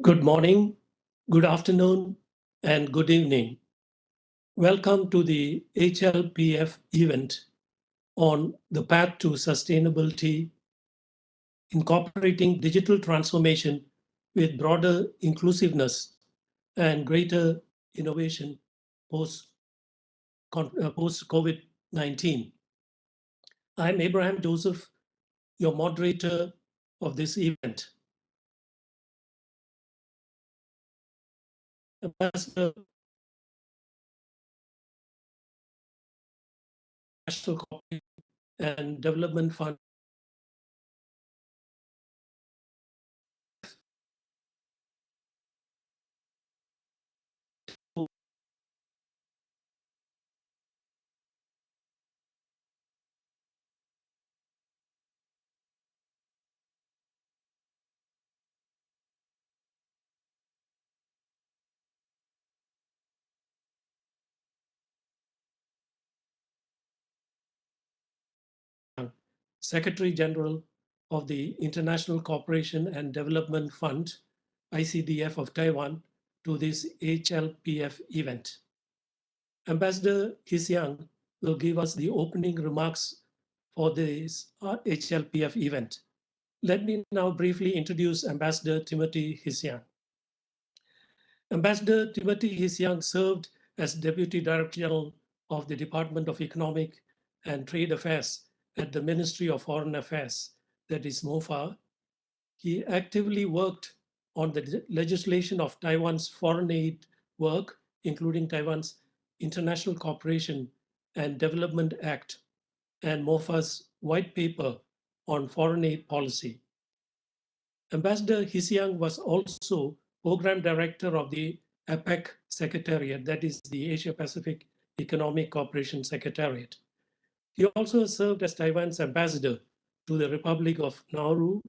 Good morning, good afternoon, and good evening. Welcome to the HLPF event on the path to sustainability, incorporating digital transformation with broader inclusiveness and greater innovation post-COVID-19. I'm Abraham Joseph, your moderator of this event. Ambassador National Cooperation and Development Fund Secretary General of the International Cooperation and Development Fund, ICDF of Taiwan, to this HLPF event. Ambassador Hesyan will give us the opening remarks for this HLPF event. Let me now briefly introduce Ambassador Timothy Hesyan. Ambassador Timothy Hesyan served as Deputy Director General of the Department of Economic and Trade Affairs at the Ministry of Foreign Affairs, that is MOFA. He actively worked on the legislation of Taiwan's foreign aid work, including Taiwan's International Cooperation and Development Act and MOFA's white paper on foreign aid policy. Ambassador Hesyan was also Program Director of the APEC Secretariat, that is the Asia Pacific Economic Cooperation Secretariat. He also served as Taiwan's ambassador to the Republic of Nauru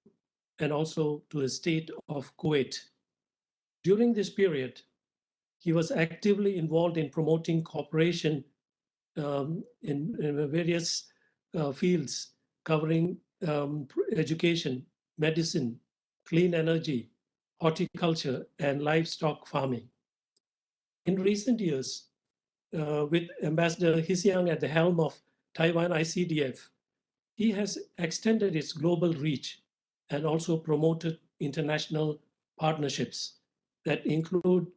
and also to the state of Kuwait. During this period, he was actively involved in promoting cooperation in various fields covering education, medicine, clean energy, horticulture, and livestock farming. In recent years, with Ambassador Hesyan at the helm of Taiwan ICDF, he has extended its global reach and also promoted international partnerships that includes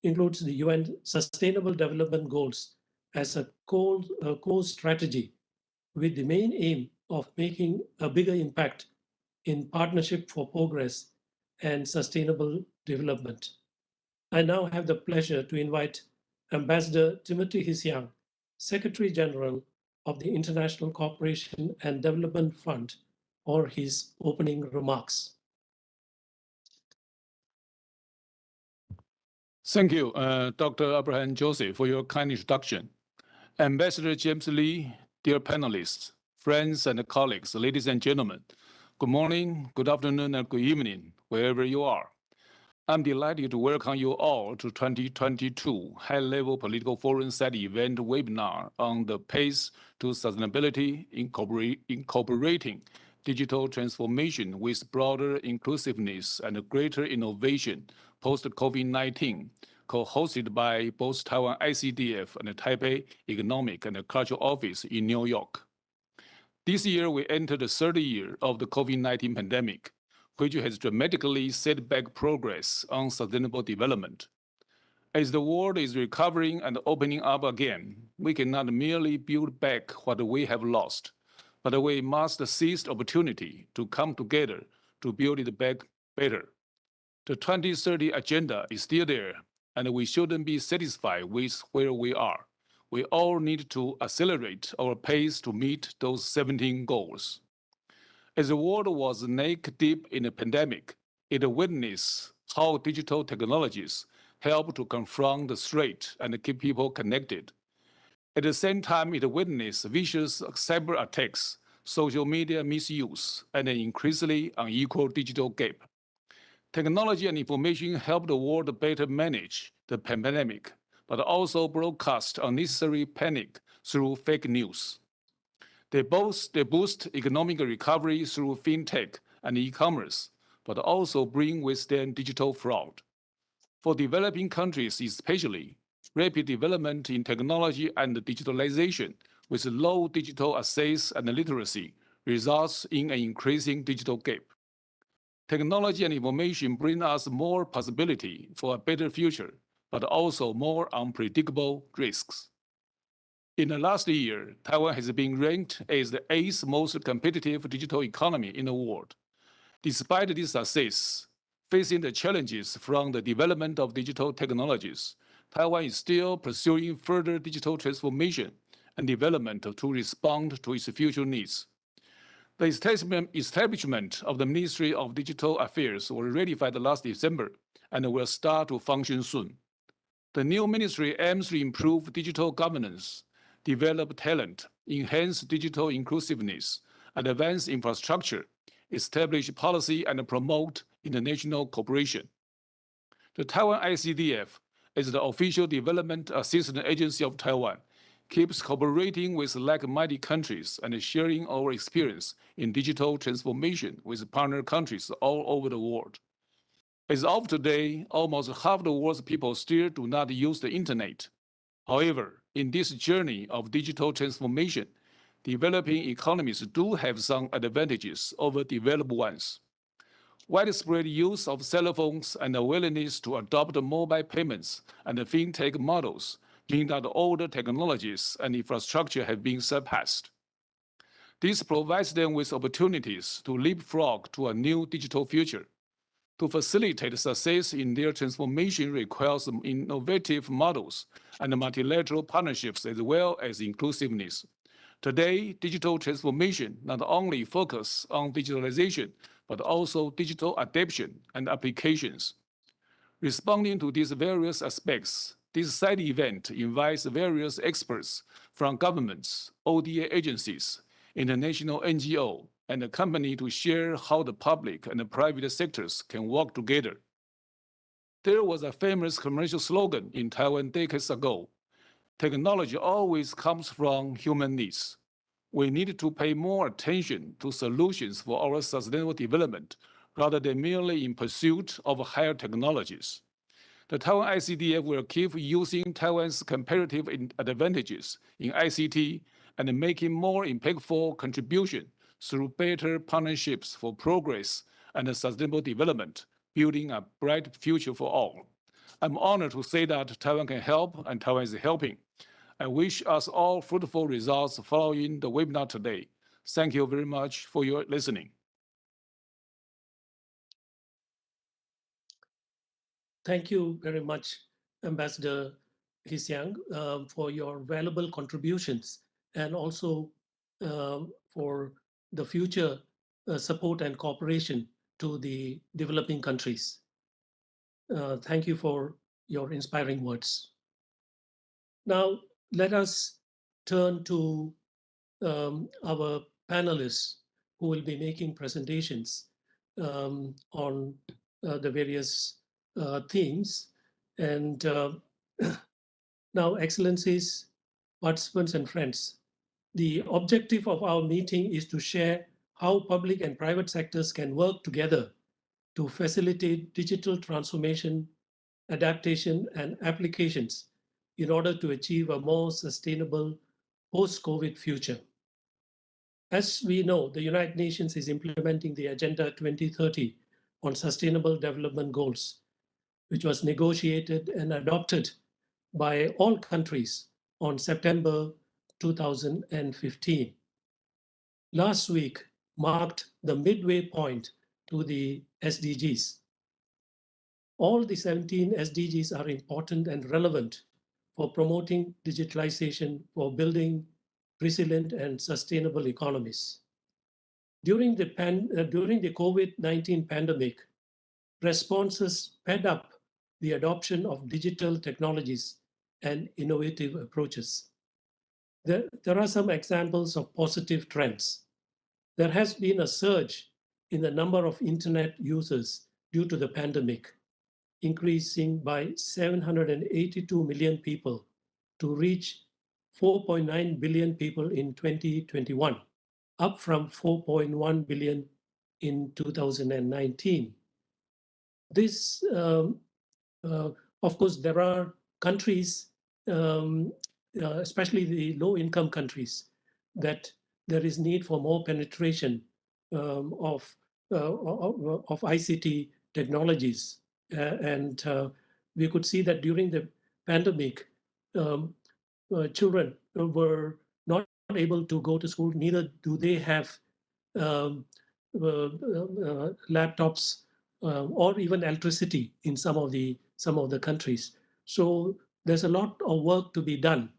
the UN Sustainable Development Goals as a core strategy with the main aim of making a bigger impact in partnership for progress and sustainable development. I now have the pleasure to invite Ambassador Timothy Hesyan, Secretary General of the International Cooperation and Development Fund, for his opening remarks. Thank you, Dr. Abraham Joseph, for your kind introduction. Ambassador James Lee, dear panelists, friends and colleagues, ladies and gentlemen, good morning, good afternoon, and good evening, wherever you are. I'm delighted to welcome you all to 2022 High-Level Political Forum Site event webinar on the pace to sustainability, incorporating digital transformation with broader inclusiveness and greater innovation post-COVID-19, co-hosted by both Taiwan ICDF and the Taipei Economic and Cultural Office in New York. This year, we entered the third year of the COVID-19 pandemic, which has dramatically set back progress on sustainable development. As the world is recovering and opening up again, we cannot merely build back what we have lost, but we must seize the opportunity to come together to build it back better. The 2030 agenda is still there, and we shouldn't be satisfied with where we are. We all need to accelerate our pace to meet those 17 goals. As the world was neck-deep in the pandemic, it witnessed how digital technologies help to confront the threat and keep people connected. At the same time, it witnessed vicious cyber attacks, social media misuse, and an increasingly unequal digital gap. Technology and information helped the world better manage the pandemic, but also broadcast unnecessary panic through fake news. They boost economic recovery through fintech and e-commerce, but also bring with them digital fraud. For developing countries especially, rapid development in technology and digitalization with low digital access and literacy results in an increasing digital gap. Technology and information bring us more possibility for a better future, but also more unpredictable risks. In the last year, Taiwan has been ranked as the 8th most competitive digital economy in the world. Despite this success, facing the challenges from the development of digital technologies, Taiwan is still pursuing further digital transformation and development to respond to its future needs. The establishment of the Ministry of Digital Affairs was ratified last December and will start to function soon. The new ministry aims to improve digital governance, develop talent, enhance digital inclusiveness, and advance infrastructure, establish policy, and promote international cooperation. The Taiwan ICDF, as the official development assistance agency of Taiwan, keeps cooperating with like-minded countries and sharing our experience in digital transformation with partner countries all over the world. As of today, almost half the world's people still do not use the internet. However, in this journey of digital transformation, developing economies do have some advantages over developed ones. Widespread use of cell phones and the willingness to adopt mobile payments and fintech models mean that older technologies and infrastructure have been surpassed. This provides them with opportunities to leapfrog to a new digital future. To facilitate success in their transformation requires innovative models and multilateral partnerships as well as inclusiveness. Today, digital transformation not only focuses on digitalization, but also digital adaptation and applications. Responding to these various aspects, this side event invites various experts from governments, ODA agencies, international NGO, and the company to share how the public and the private sectors can work together. There was a famous commercial slogan in Taiwan decades ago: technology always comes from human needs. We need to pay more attention to solutions for our sustainable development rather than merely in pursuit of higher technologies. The Taiwan ICDF will keep using Taiwan's comparative advantages in ICT and making more impactful contribution through better partnerships for progress and sustainable development, building a bright future for all. I'm honored to say that Taiwan can help and Taiwan is helping. I wish us all fruitful results following the webinar today. Thank you very much for your listening. Thank you very much, Ambassador Hesyan, for your valuable contributions and also for the future support and cooperation to the developing countries. Thank you for your inspiring words. Now, let us turn to our panelists who will be making presentations on the various themes. And now, Excellencies, participants, and friends, the objective of our meeting is to share how public and private sectors can work together to facilitate digital transformation, adaptation, and applications in order to achieve a more sustainable post-COVID future. As we know, the United Nations is implementing the Agenda 2030 on Sustainable Development Goals, which was negotiated and adopted by all countries on September 2015. Last week marked the midway point to the SDGs. All the 17 SDGs are important and relevant for promoting digitalization, for building resilient and sustainable economies. During the COVID-19 pandemic, responses sped up the adoption of digital technologies and innovative approaches. There are some examples of positive trends. There has been a surge in the number of internet users due to the pandemic, increasing by 782 million people to reach 4.9 billion people in 2021, up from 4.1 billion in 2019. This, of course, there are countries, especially the low-income countries, that there is need for more penetration of ICT technologies. And we could see that during the pandemic, children were not able to go to school, neither do they have laptops or even electricity in some of the countries. So there's a lot of work to be done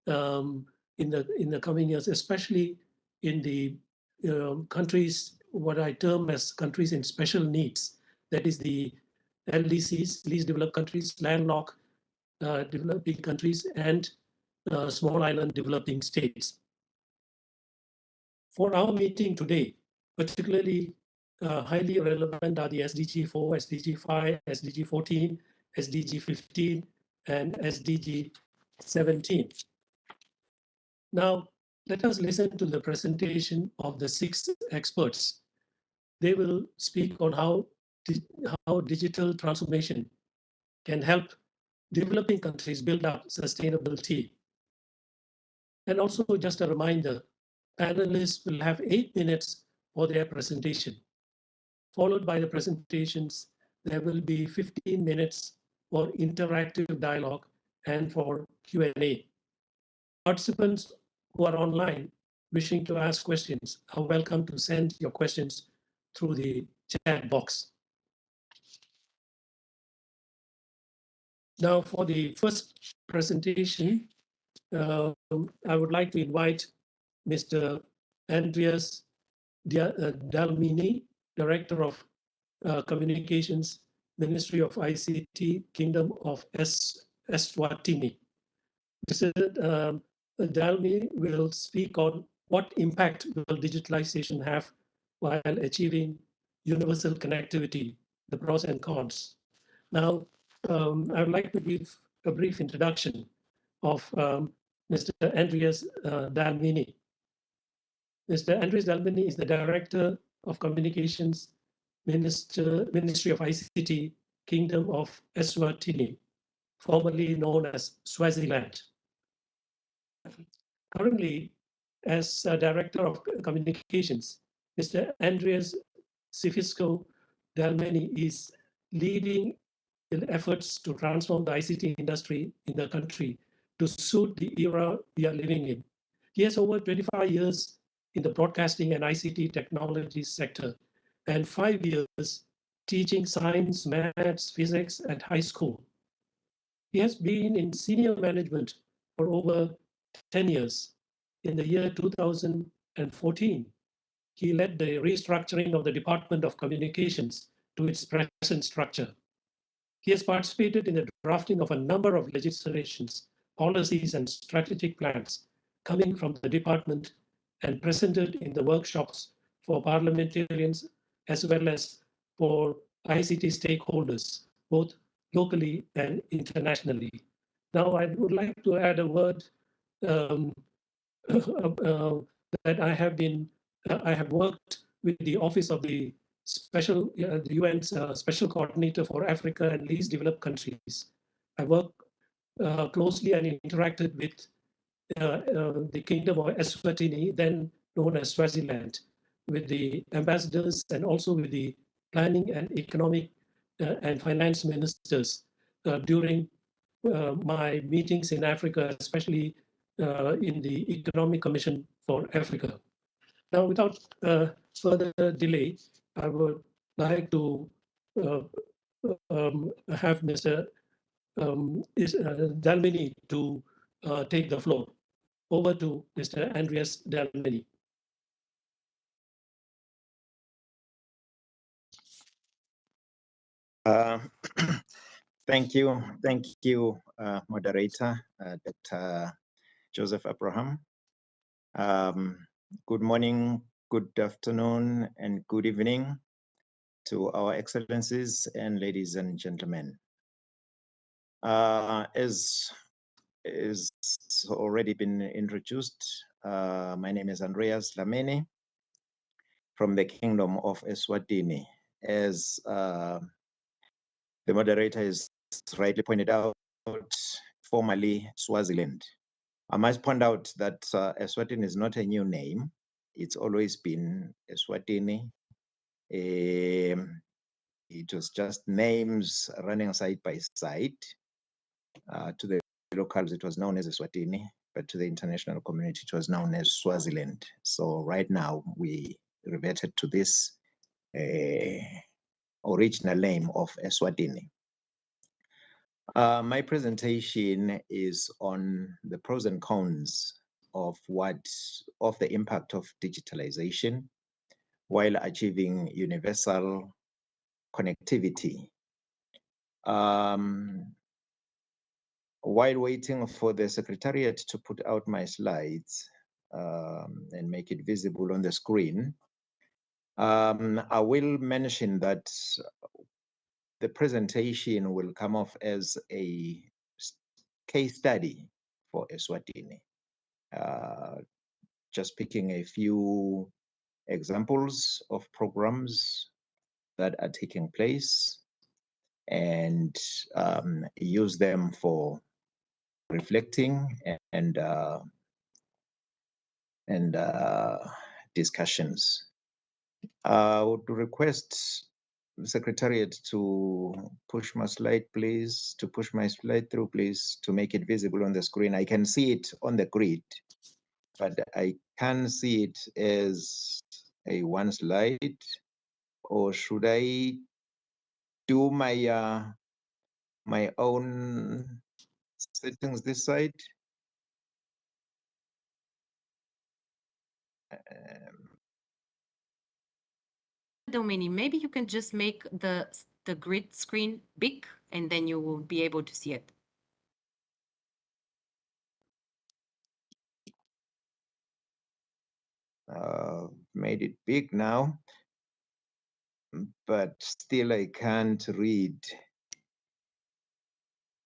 in the coming years, especially in the countries, what I term as countries in special needs. That is the LDCs, least developed countries, landlocked developing countries, and small island developing states. For our meeting today, particularly highly relevant are the SDG 4, SDG 5, SDG 14, SDG 15, and SDG 17. Now, let us listen to the presentation of the 6 experts. They will speak on how digital transformation can help developing countries build up sustainability. And also just a reminder, panelists will have 8 minutes for their presentation. Followed by the presentations, there will be 15 minutes for interactive dialogue and for Q&A. Participants who are online wishing to ask questions are welcome to send your questions through the chat box. Now for the first presentation, I would like to invite Mr. Andreas Dalmini, Director of Communications, Ministry of ICT, Kingdom of Eswatini. Mr. Dalmini will speak on what impact will digitalization have while achieving universal connectivity, the pros and cons. Now, I would like to give a brief introduction of Mr. Andreas Dalmini. Mr. Andreas Dalmini is the Director of Communications, Ministry of ICT, Kingdom of Eswatini, formerly known as Swaziland. Currently, as Director of Communications, Mr. Andreas Sifisco Dalmini is leading in efforts to transform the ICT industry in the country to suit the era we are living in. He has over 25 years in the broadcasting and ICT technology sector, and 5 years teaching science, maths, physics at high school. He has been in senior management for over 10 years. In the year 2014, he led the restructuring of the Department of Communications to its present structure. He has participated in the drafting of a number of legislations, policies, and strategic plans coming from the department and presented in the workshops for parliamentarians as well as for ICT stakeholders, both locally and internationally. Now, I would like to add a word that I have worked with the Office of the the UN's Special Coordinator for Africa and Least Developed Countries. I worked closely and interacted with the Kingdom of Eswatini, then known as Swaziland, with the ambassadors and also with the planning and economic and finance ministers during my meetings in Africa, especially in the Economic Commission for Africa. Now, without further delay, I would like to have Mr. Dalmini to take the floor. Over to Mr. Andreas Dalmini. Thank you, moderator, Dr. Joseph Abraham. Good morning, good afternoon, and good evening to our excellencies and ladies and gentlemen. As already been introduced, my name is Andreas Dalmini from the Kingdom of Eswatini. As the moderator has rightly pointed out, formerly Swaziland. I must point out that Eswatini is not a new name. It's always been Eswatini. It was just names running side by side. To the locals, it was known as Eswatini, but to the international community, it was known as Swaziland. So right now, we reverted to this original name of Eswatini. My presentation is on the pros and cons of the impact of digitalization while achieving universal connectivity. While waiting for the Secretariat to put out my slides and make it visible on the screen, I will mention that the presentation will come off as a case study for Eswatini. Just picking a few examples of programs that are taking place and use them for reflecting and discussions. I would request the Secretariat to push my slide, please, to push my slide through, please, to make it visible on the screen. I can see it on the grid, but I can see it as a one slide, or should I do my my own settings this side? Domini, maybe you can just make the grid screen big, and then you will be able to see it. Made it big now, but still I can't read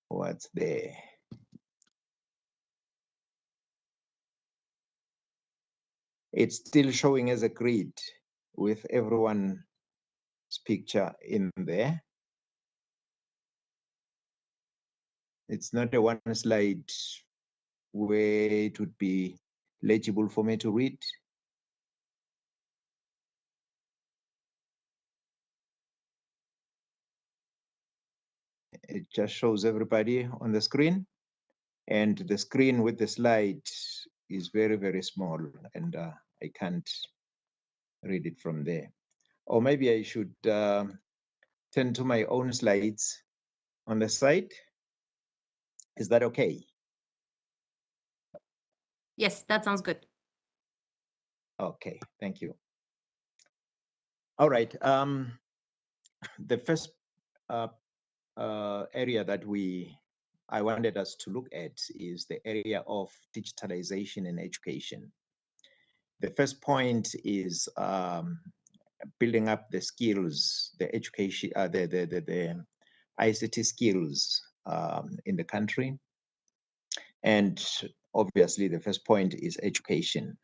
what's there. It's still showing as a grid with everyone's picture in there. It's not a one slide where it would be legible for me to read. It just shows everybody on the screen, and the screen with the slide is very, very small, and I can't read it from there. Or maybe I should turn to my own slides on the side. Is that okay? Yes, that sounds good. Okay, thank you. All right. The first area that I wanted us to look at is the area of digitalization and education. The first point is building up the skills, the education, the ICT skills in the country. And obviously the first point is education.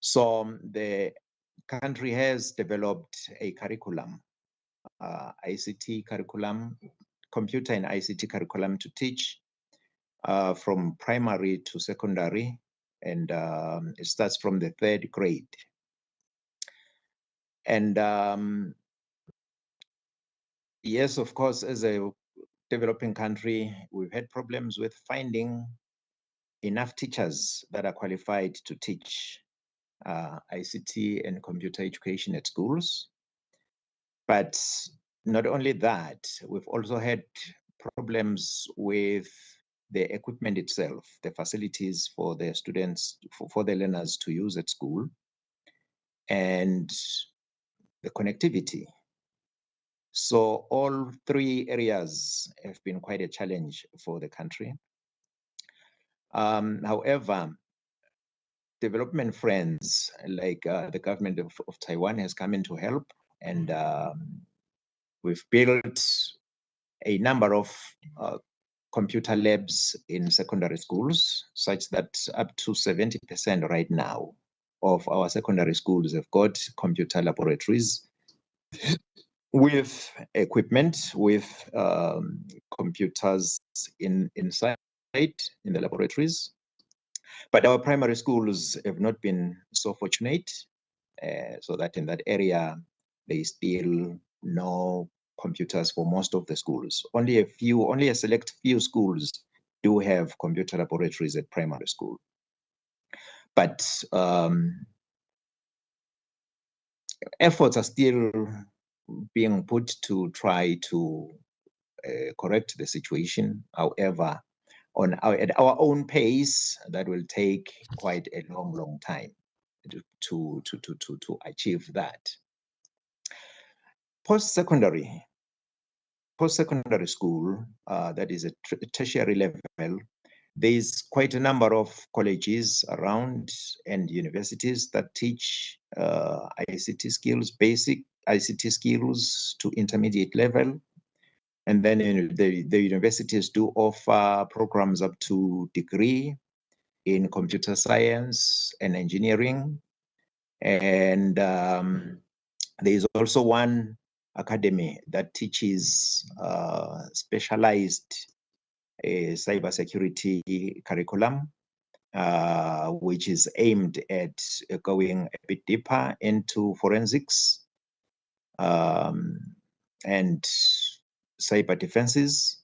So the country has developed a curriculum, ICT curriculum, computer and ICT curriculum to teach from primary to secondary, and it starts from the 3rd grade. And yes, of course, as a developing country, we've had problems with finding enough teachers that are qualified to teach ICT and computer education at schools. But not only that, we've also had problems with the equipment itself, the facilities for the students, for the learners to use at school, and the connectivity. So all three areas have been quite a challenge for the country. However, development friends like the government of Taiwan has come in to help, and we've built a number of computer labs in secondary schools, such that up to 70% right now of our secondary schools have got computer laboratories with equipment, with computers inside in the laboratories. But our primary schools have not been so fortunate, so that in that area, there is still no computers for most of the schools. Only a select few schools do have computer laboratories at primary school. But efforts are still being put to try to correct the situation. However, at our own pace, that will take quite a long time to achieve that. Post-secondary school, that is a tertiary level, there is quite a number of colleges around and universities that teach ICT skills, basic ICT skills to intermediate level. And then the universities do offer programs up to degree in computer science and engineering. And there is also one academy that teaches specialized cybersecurity curriculum, which is aimed at going a bit deeper into forensics and cyber defenses.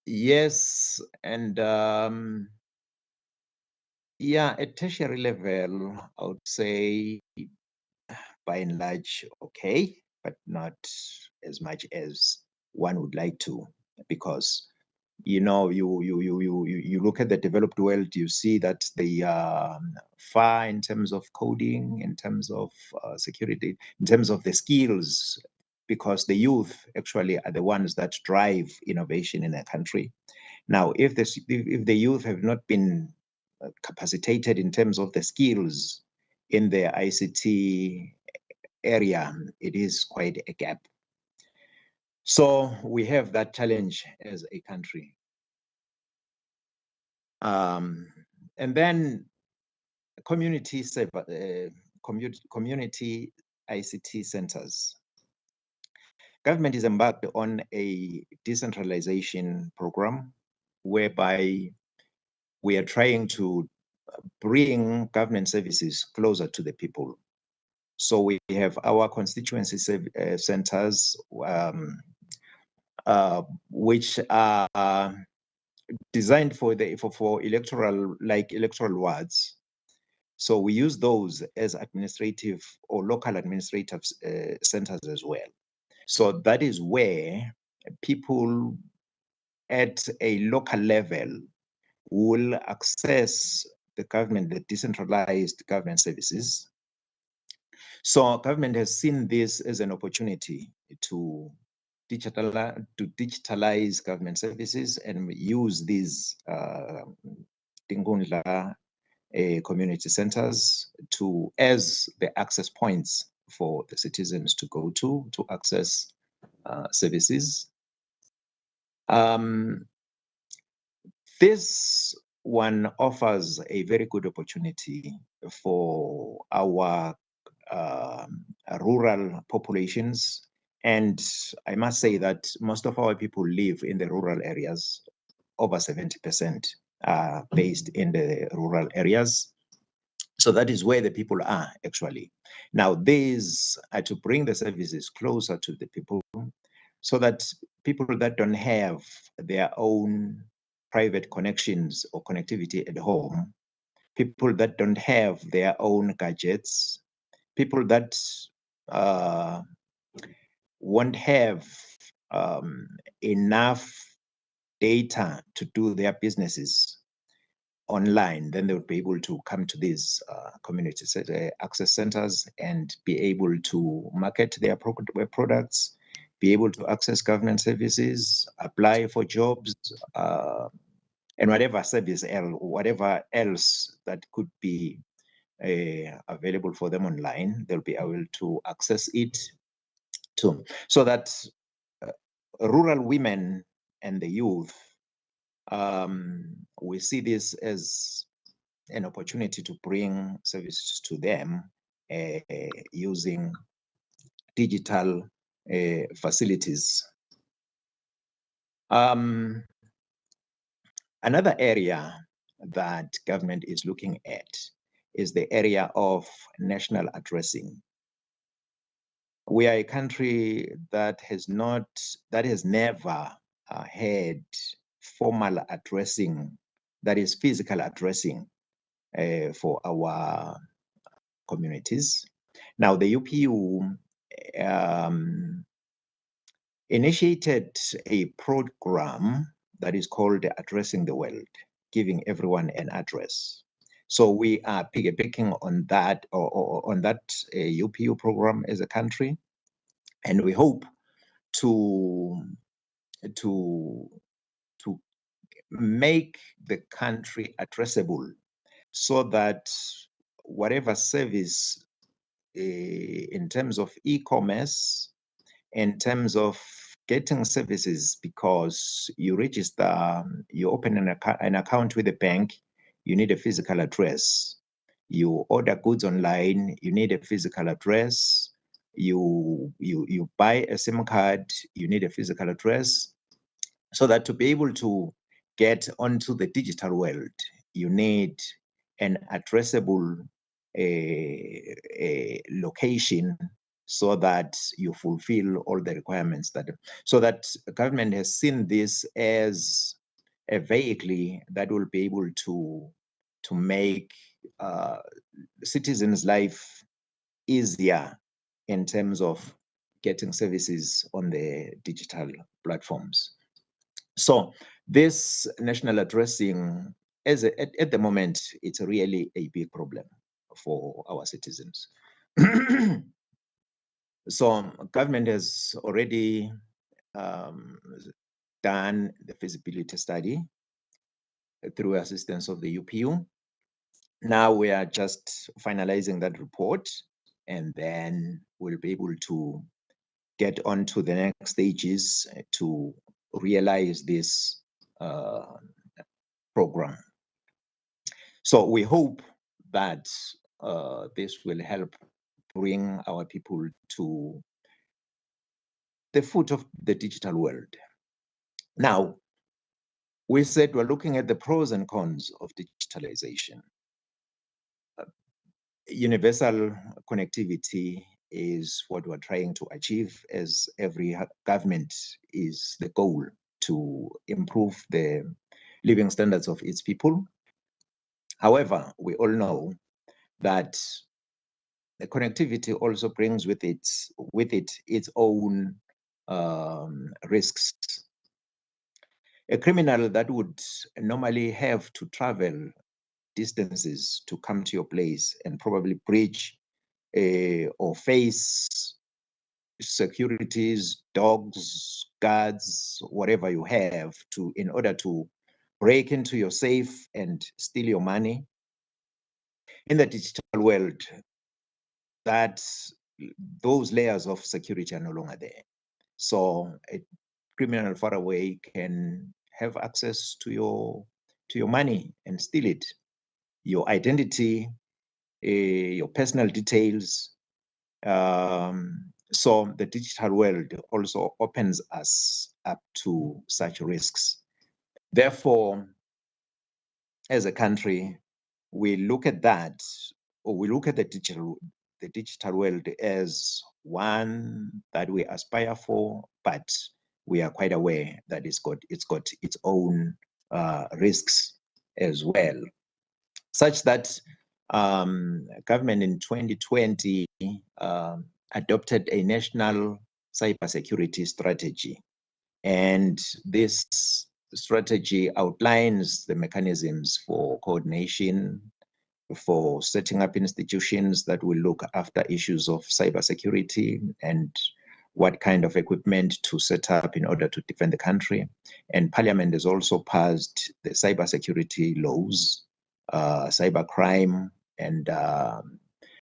Yes, and yeah, at tertiary level, I would say by and large, okay, but not as much as one would like to, because you look at the developed world, you see that they are far in terms of coding, in terms of security, in terms of the skills, because the youth actually are the ones that drive innovation in a country. Now, if the youth have not been capacitated in terms of the skills in the ICT area, it is quite a gap. So we have that challenge as a country. And then community ICT centers. Government is embarked on a decentralization program whereby we are trying to bring government services closer to the people. So we have our constituency centers, which are designed for electoral wards. So we use those as administrative or local administrative centers as well. So that is where people at a local level will access the government, the decentralized government services. So government has seen this as an opportunity to digitalize government services and use these community centers as the access points for the citizens to go to access services. This one offers a very good opportunity for our rural populations. And I must say that most of our people live in the rural areas. Over 70% are based in the rural areas. So that is where the people are actually. Now, these are to bring the services closer to the people so that people that don't have their own private connections or connectivity at home, people that don't have their own gadgets, people that won't have enough data to do their businesses online, then they would be able to come to these community access centers and be able to market their products, be able to access government services, apply for jobs, and whatever service whatever else that could be available for them online, they'll be able to access it too. So that rural women and the youth we see this as an opportunity to bring services to them using digital facilities. Another area that government is looking at is the area of national addressing. We are a country that has never had formal addressing, that is physical addressing for our communities. Now, the UPU initiated a program that is called Addressing the World, giving everyone an address. So we are piggybacking on that, or on that UPU program as a country, and we hope to make the country addressable, so that whatever service in terms of e-commerce, in terms of getting services, because you register, you open an account with a bank, you need a physical address. You order goods online, you need a physical address. You buy a SIM card, you need a physical address. So that to be able to get onto the digital world, you need an addressable location, so that you fulfill all the requirements so that the government has seen this as a vehicle that will be able to make citizens' life easier in terms of getting services on the digital platforms. So this national addressing, at the moment, it's really a big problem for our citizens. So government has already done the feasibility study through assistance of the UPU. Now we are just finalizing that report, and then we'll be able to get on to the next stages to realize this program. So we hope that this will help bring our people to the foot of the digital world. Now, we said we're looking at the pros and cons of digitalization. Universal connectivity is what we're trying to achieve, as every government is the goal to improve the living standards of its people. However, we all know that the connectivity also brings with it its own risks. A criminal that would normally have to travel distances to come to your place and probably breach or face securities, dogs, guards, whatever you have, in order to break into your safe and steal your money. In the digital world, those layers of security are no longer there. So a criminal far away can have access to your money and steal it, your identity, your personal details. So the digital world also opens us up to such risks. Therefore, as a country, we look at that, or we look at the digital world as one that we aspire for, but we are quite aware that it's got its own risks as well, such that government in 2020 adopted a national cybersecurity strategy. And this strategy outlines the mechanisms for coordination, for setting up institutions that will look after issues of cybersecurity, and what kind of equipment to set up in order to defend the country. And Parliament has also passed the cybersecurity laws, cybercrime, and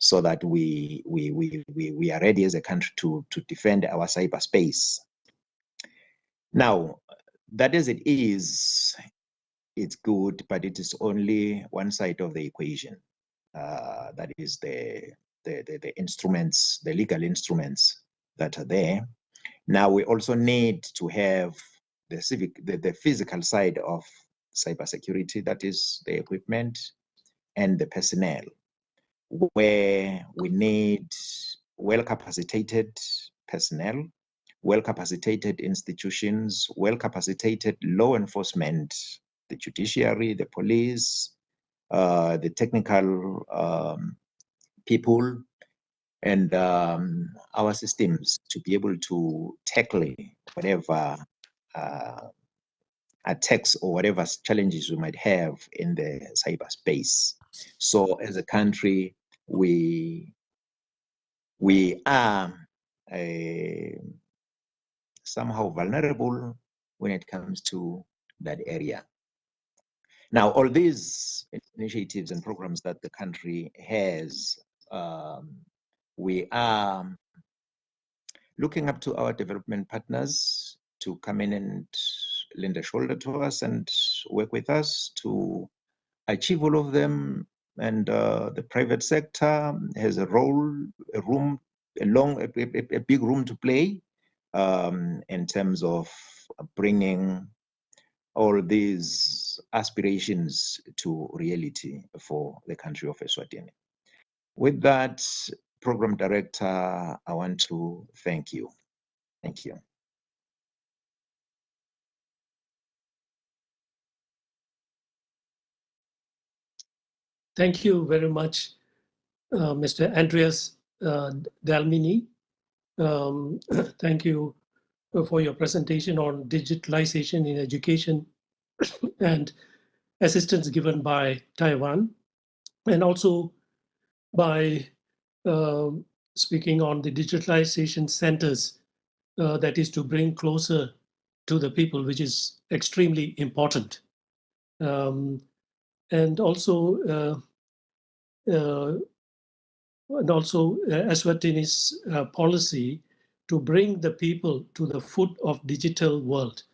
so that we are ready as a country to defend our cyberspace. Now, that as it is, it's good, but it is only one side of the equation. That is the instruments, the legal instruments that are there. Now we also need to have the physical side of cybersecurity, that is the equipment and the personnel, where we need well-capacitated personnel, well-capacitated institutions, well-capacitated law enforcement, the judiciary, the police, the technical people, and our systems to be able to tackle whatever attacks or whatever challenges we might have in the cyberspace. So as a country, we are somehow vulnerable when it comes to that area. Now, all these initiatives and programs that the country has, we are looking up to our development partners to come in and lend a shoulder to us and work with us to achieve all of them. And the private sector has a role, a big room to play in terms of bringing all these aspirations to reality for the country of Eswatini. With that, Program Director, I want to thank you. Thank you. Thank you very much, Mr. Andreas Dalmini. Thank you for your presentation on digitalization in education and assistance given by Taiwan, and also by speaking on the digitalization centers, that is to bring closer to the people, which is extremely important. And also Eswatini's policy to bring the people to the foot of digital world,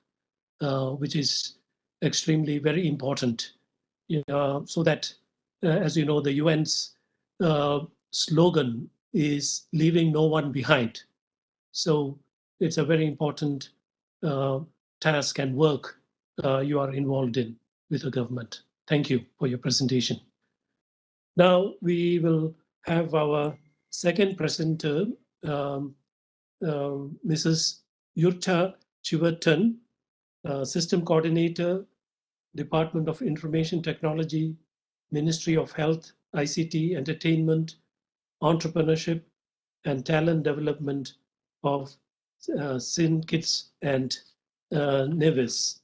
which is extremely very important. So that, as you know, the UN's slogan is leaving no one behind. So it's a very important task and work you are involved in with the government. Thank you for your presentation. Now we will have our second presenter, Mrs. Yurta Chiverton, System Coordinator, Department of Information Technology, Ministry of Health, ICT, Entertainment, Entrepreneurship, and Talent Development of St. and Nevis.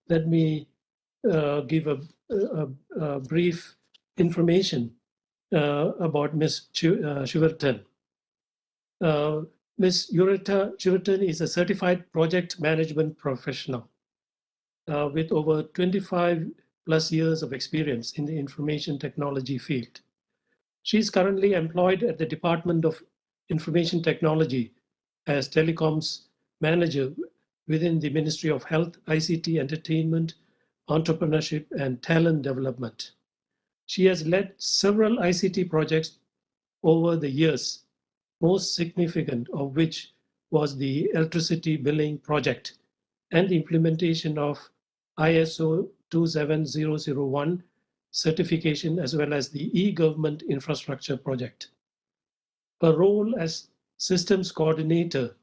Let me give a brief information about Ms. Chiverton. Ms. Yurta Chiverton is a certified project management professional with over 25 plus years of experience in the information technology field. She is currently employed at the Department of Information Technology as Telecoms Manager within the Ministry of Health, ICT, Entertainment, Entrepreneurship, and Talent Development. She has led several ICT projects over the years, most significant of which was the electricity billing project and the implementation of ISO 27001 certification, as well as the e-government infrastructure project. Her role as systems coordinator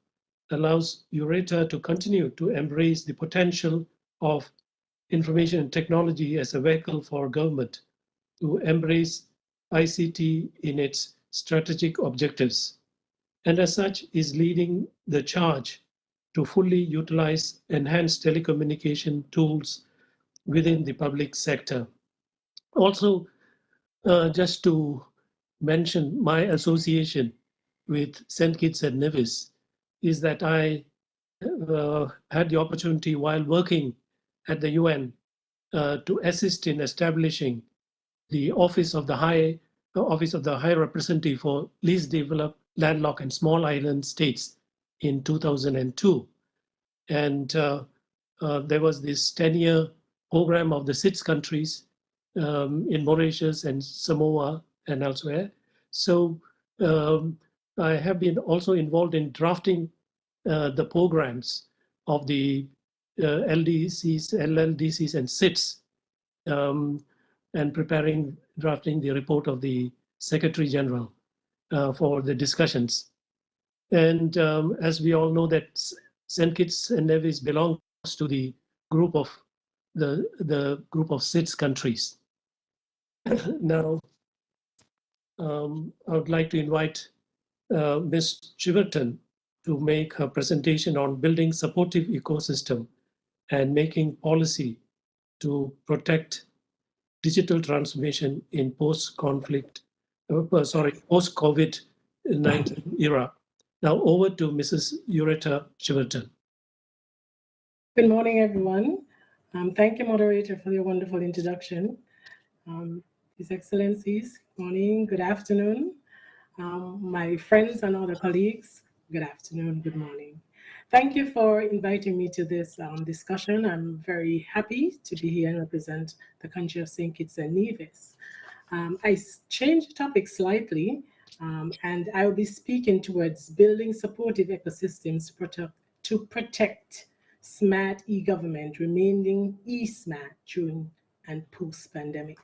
allows Yurta to continue to embrace the potential of information and technology as a vehicle for government to embrace ICT in its strategic objectives, and as such is leading the charge to fully utilize enhanced telecommunication tools within the public sector. Also, just to mention my association with St. Kitts and Nevis is that I had the opportunity while working at the UN to assist in establishing the Office of the High Representative for Least Developed, Landlocked, and Small Island States in 2002. And there was this 10-year program of the 6 countries in Mauritius and Samoa and elsewhere. So I have been also involved in drafting the programs of the LDCs, LLDCs, and SITs, and drafting the report of the Secretary General for the discussions. And as we all know, that St. Kitts and Nevis belongs to the group of the group of 6 countries. Now, I would like to invite Ms. Chiverton to make her presentation on building supportive ecosystem and making policy to protect digital transformation in post-COVID-19 era. Now over to Mrs. Ureta Chiverton. Good morning, everyone. Thank you, Moderator, for your wonderful introduction. His Excellencies, good morning, good afternoon. My friends and other colleagues, good afternoon, good morning. Thank you for inviting me to this discussion. I'm very happy to be here and represent the country of St. Kitts and Nevis. I changed the topic slightly, and I will be speaking towards building supportive ecosystems to protect smart e-government, remaining e-smart during and post-pandemic.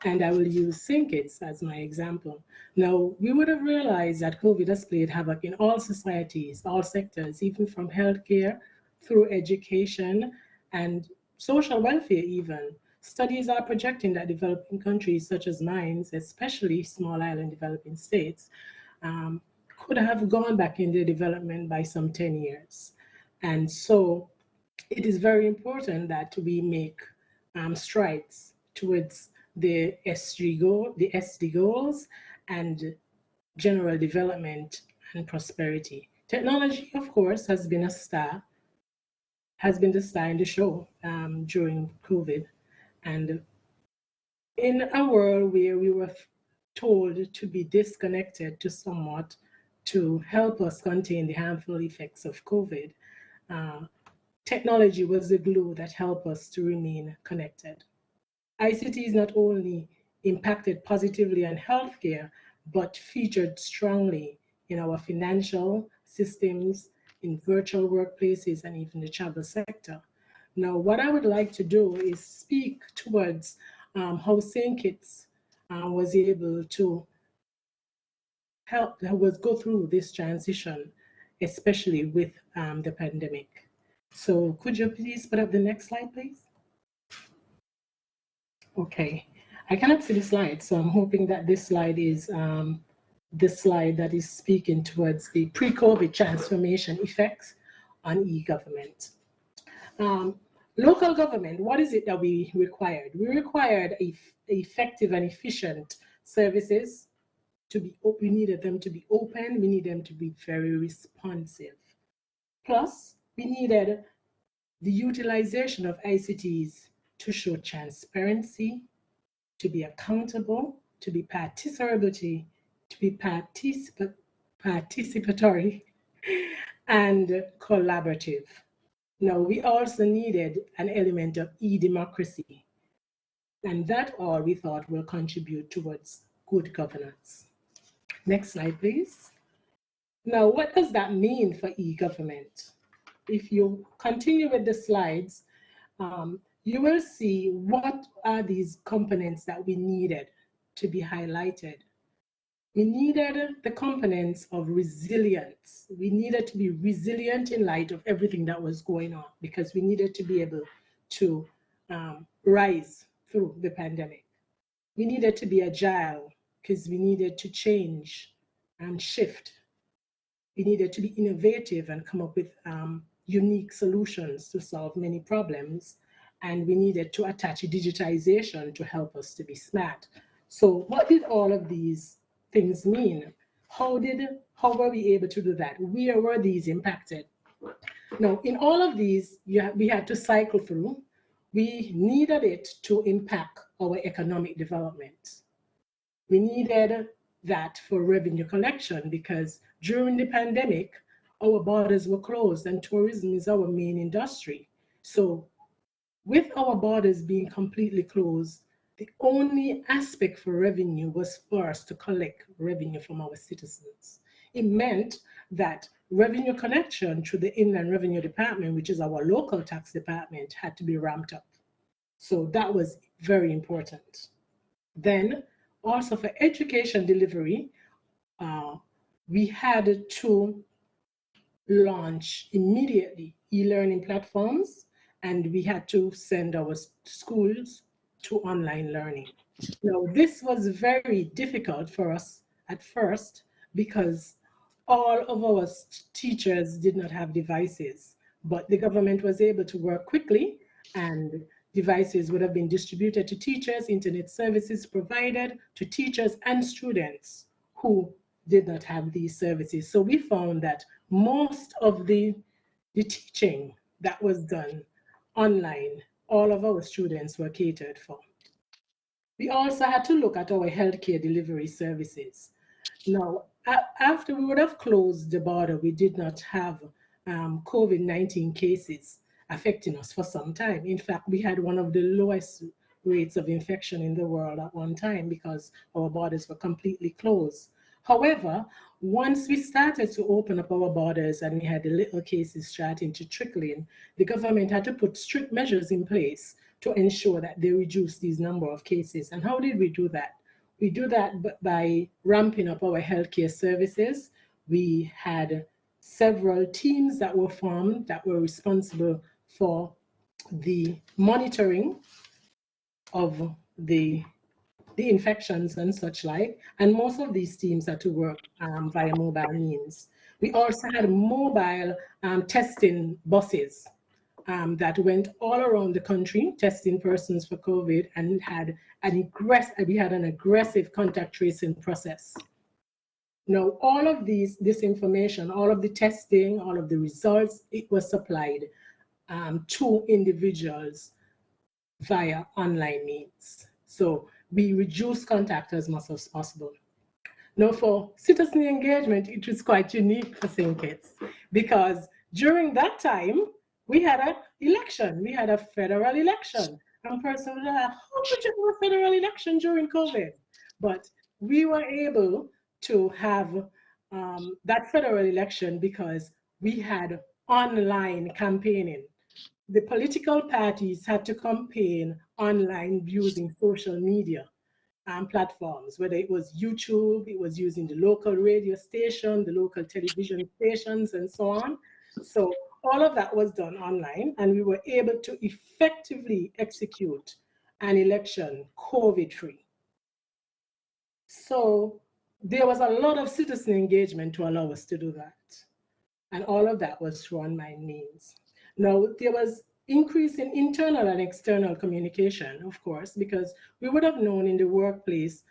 And I will use St. Kitts as my example. Now, we would have realized that COVID has played havoc in all societies, all sectors, even from healthcare through education and social welfare even. Studies are projecting that developing countries such as mine, especially small island developing states, could have gone back in their development by some 10 years. And so it is very important that we make strides towards the SD goals and general development and prosperity. Technology, of course, has been the star in the show during COVID. And in a world where we were told to be disconnected to somewhat to help us contain the harmful effects of COVID, technology was the glue that helped us to remain connected. ICTs not only impacted positively on healthcare, but featured strongly in our financial systems, in virtual workplaces, and even the travel sector. Now, what I would like to do is speak towards how St. Kitts was able to go through this transition, especially with the pandemic. So could you please put up the next slide, please? Okay, I cannot see the slide, so I'm hoping that this slide is the slide that is speaking towards the pre-COVID transformation effects on e-government. Local government, what is it that we required? We required effective and efficient services to be open. We needed them to be open. We need them to be very responsive. Plus, we needed the utilization of ICTs to show transparency, to be accountable, to be participatory, and collaborative. Now, we also needed an element of e-democracy, and that all we thought will contribute towards good governance. Next slide, please. Now, what does that mean for e-government? If you continue with the slides, you will see what are these components that we needed to be highlighted. We needed the components of resilience. We needed to be resilient in light of everything that was going on, because we needed to be able to rise through the pandemic. We needed to be agile because we needed to change and shift. We needed to be innovative and come up with unique solutions to solve many problems. And we needed to attach digitization to help us to be smart. So what did all of these things mean? How were we able to do that? Where were these impacted? Now, in all of these, we had to cycle through. We needed it to impact our economic development. We needed that for revenue collection, because during the pandemic, our borders were closed and tourism is our main industry. So with our borders being completely closed, the only aspect for revenue was for us to collect revenue from our citizens. It meant that revenue collection through the Inland Revenue Department, which is our local tax department, had to be ramped up. So that was very important. Then also for education delivery, we had to launch immediately e-learning platforms, and we had to send our schools to online learning. Now, this was very difficult for us at first because all of our teachers did not have devices, but the government was able to work quickly, and devices would have been distributed to teachers, internet services provided to teachers and students who did not have these services. So we found that most of the teaching that was done online, all of our students were catered for. We also had to look at our healthcare delivery services. Now, after we would have closed the border, we did not have COVID-19 cases affecting us for some time. In fact, we had one of the lowest rates of infection in the world at one time because our borders were completely closed. However, once we started to open up our borders and we had the little cases starting to trickle in, the government had to put strict measures in place to ensure that they reduce these number of cases. And how did we do that? We do that by ramping up our healthcare services. We had several teams that were formed that were responsible for the monitoring of the infections and such like, and most of these teams had to work via mobile means. We also had mobile testing buses that went all around the country testing persons for COVID, and we had an aggressive contact tracing process. Now, all of this information, all of the testing, all of the results, it was supplied to individuals via online means. So we reduced contact as much as possible. Now, for citizen engagement, it was quite unique for St. Kitts because during that time, we had an election. We had a federal election. And person would have, how could you have a federal election during COVID? But we were able to have that federal election because we had online campaigning. The political parties had to campaign online using social media platforms, whether it was YouTube, it was using the local radio station, the local television stations, and so on. So all of that was done online, and we were able to effectively execute an election COVID-free. So there was a lot of citizen engagement to allow us to do that. And all of that was through online means. Now, there was increase in internal and external communication, of course, because we would have known in the workplace,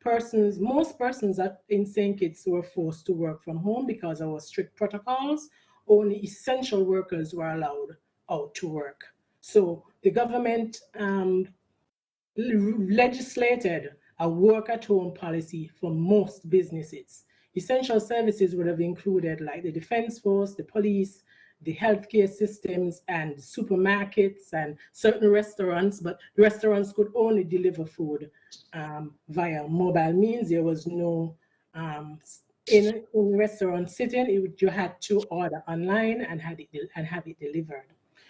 most persons in St. Kitts were forced to work from home because of our strict protocols. Only essential workers were allowed out to work. So the government legislated a work-at-home policy for most businesses. Essential services would have included like the Defense Force, the police, the healthcare systems, and supermarkets and certain restaurants, but restaurants could only deliver food via mobile means. There was no in restaurant sitting. You had to order online and have it delivered.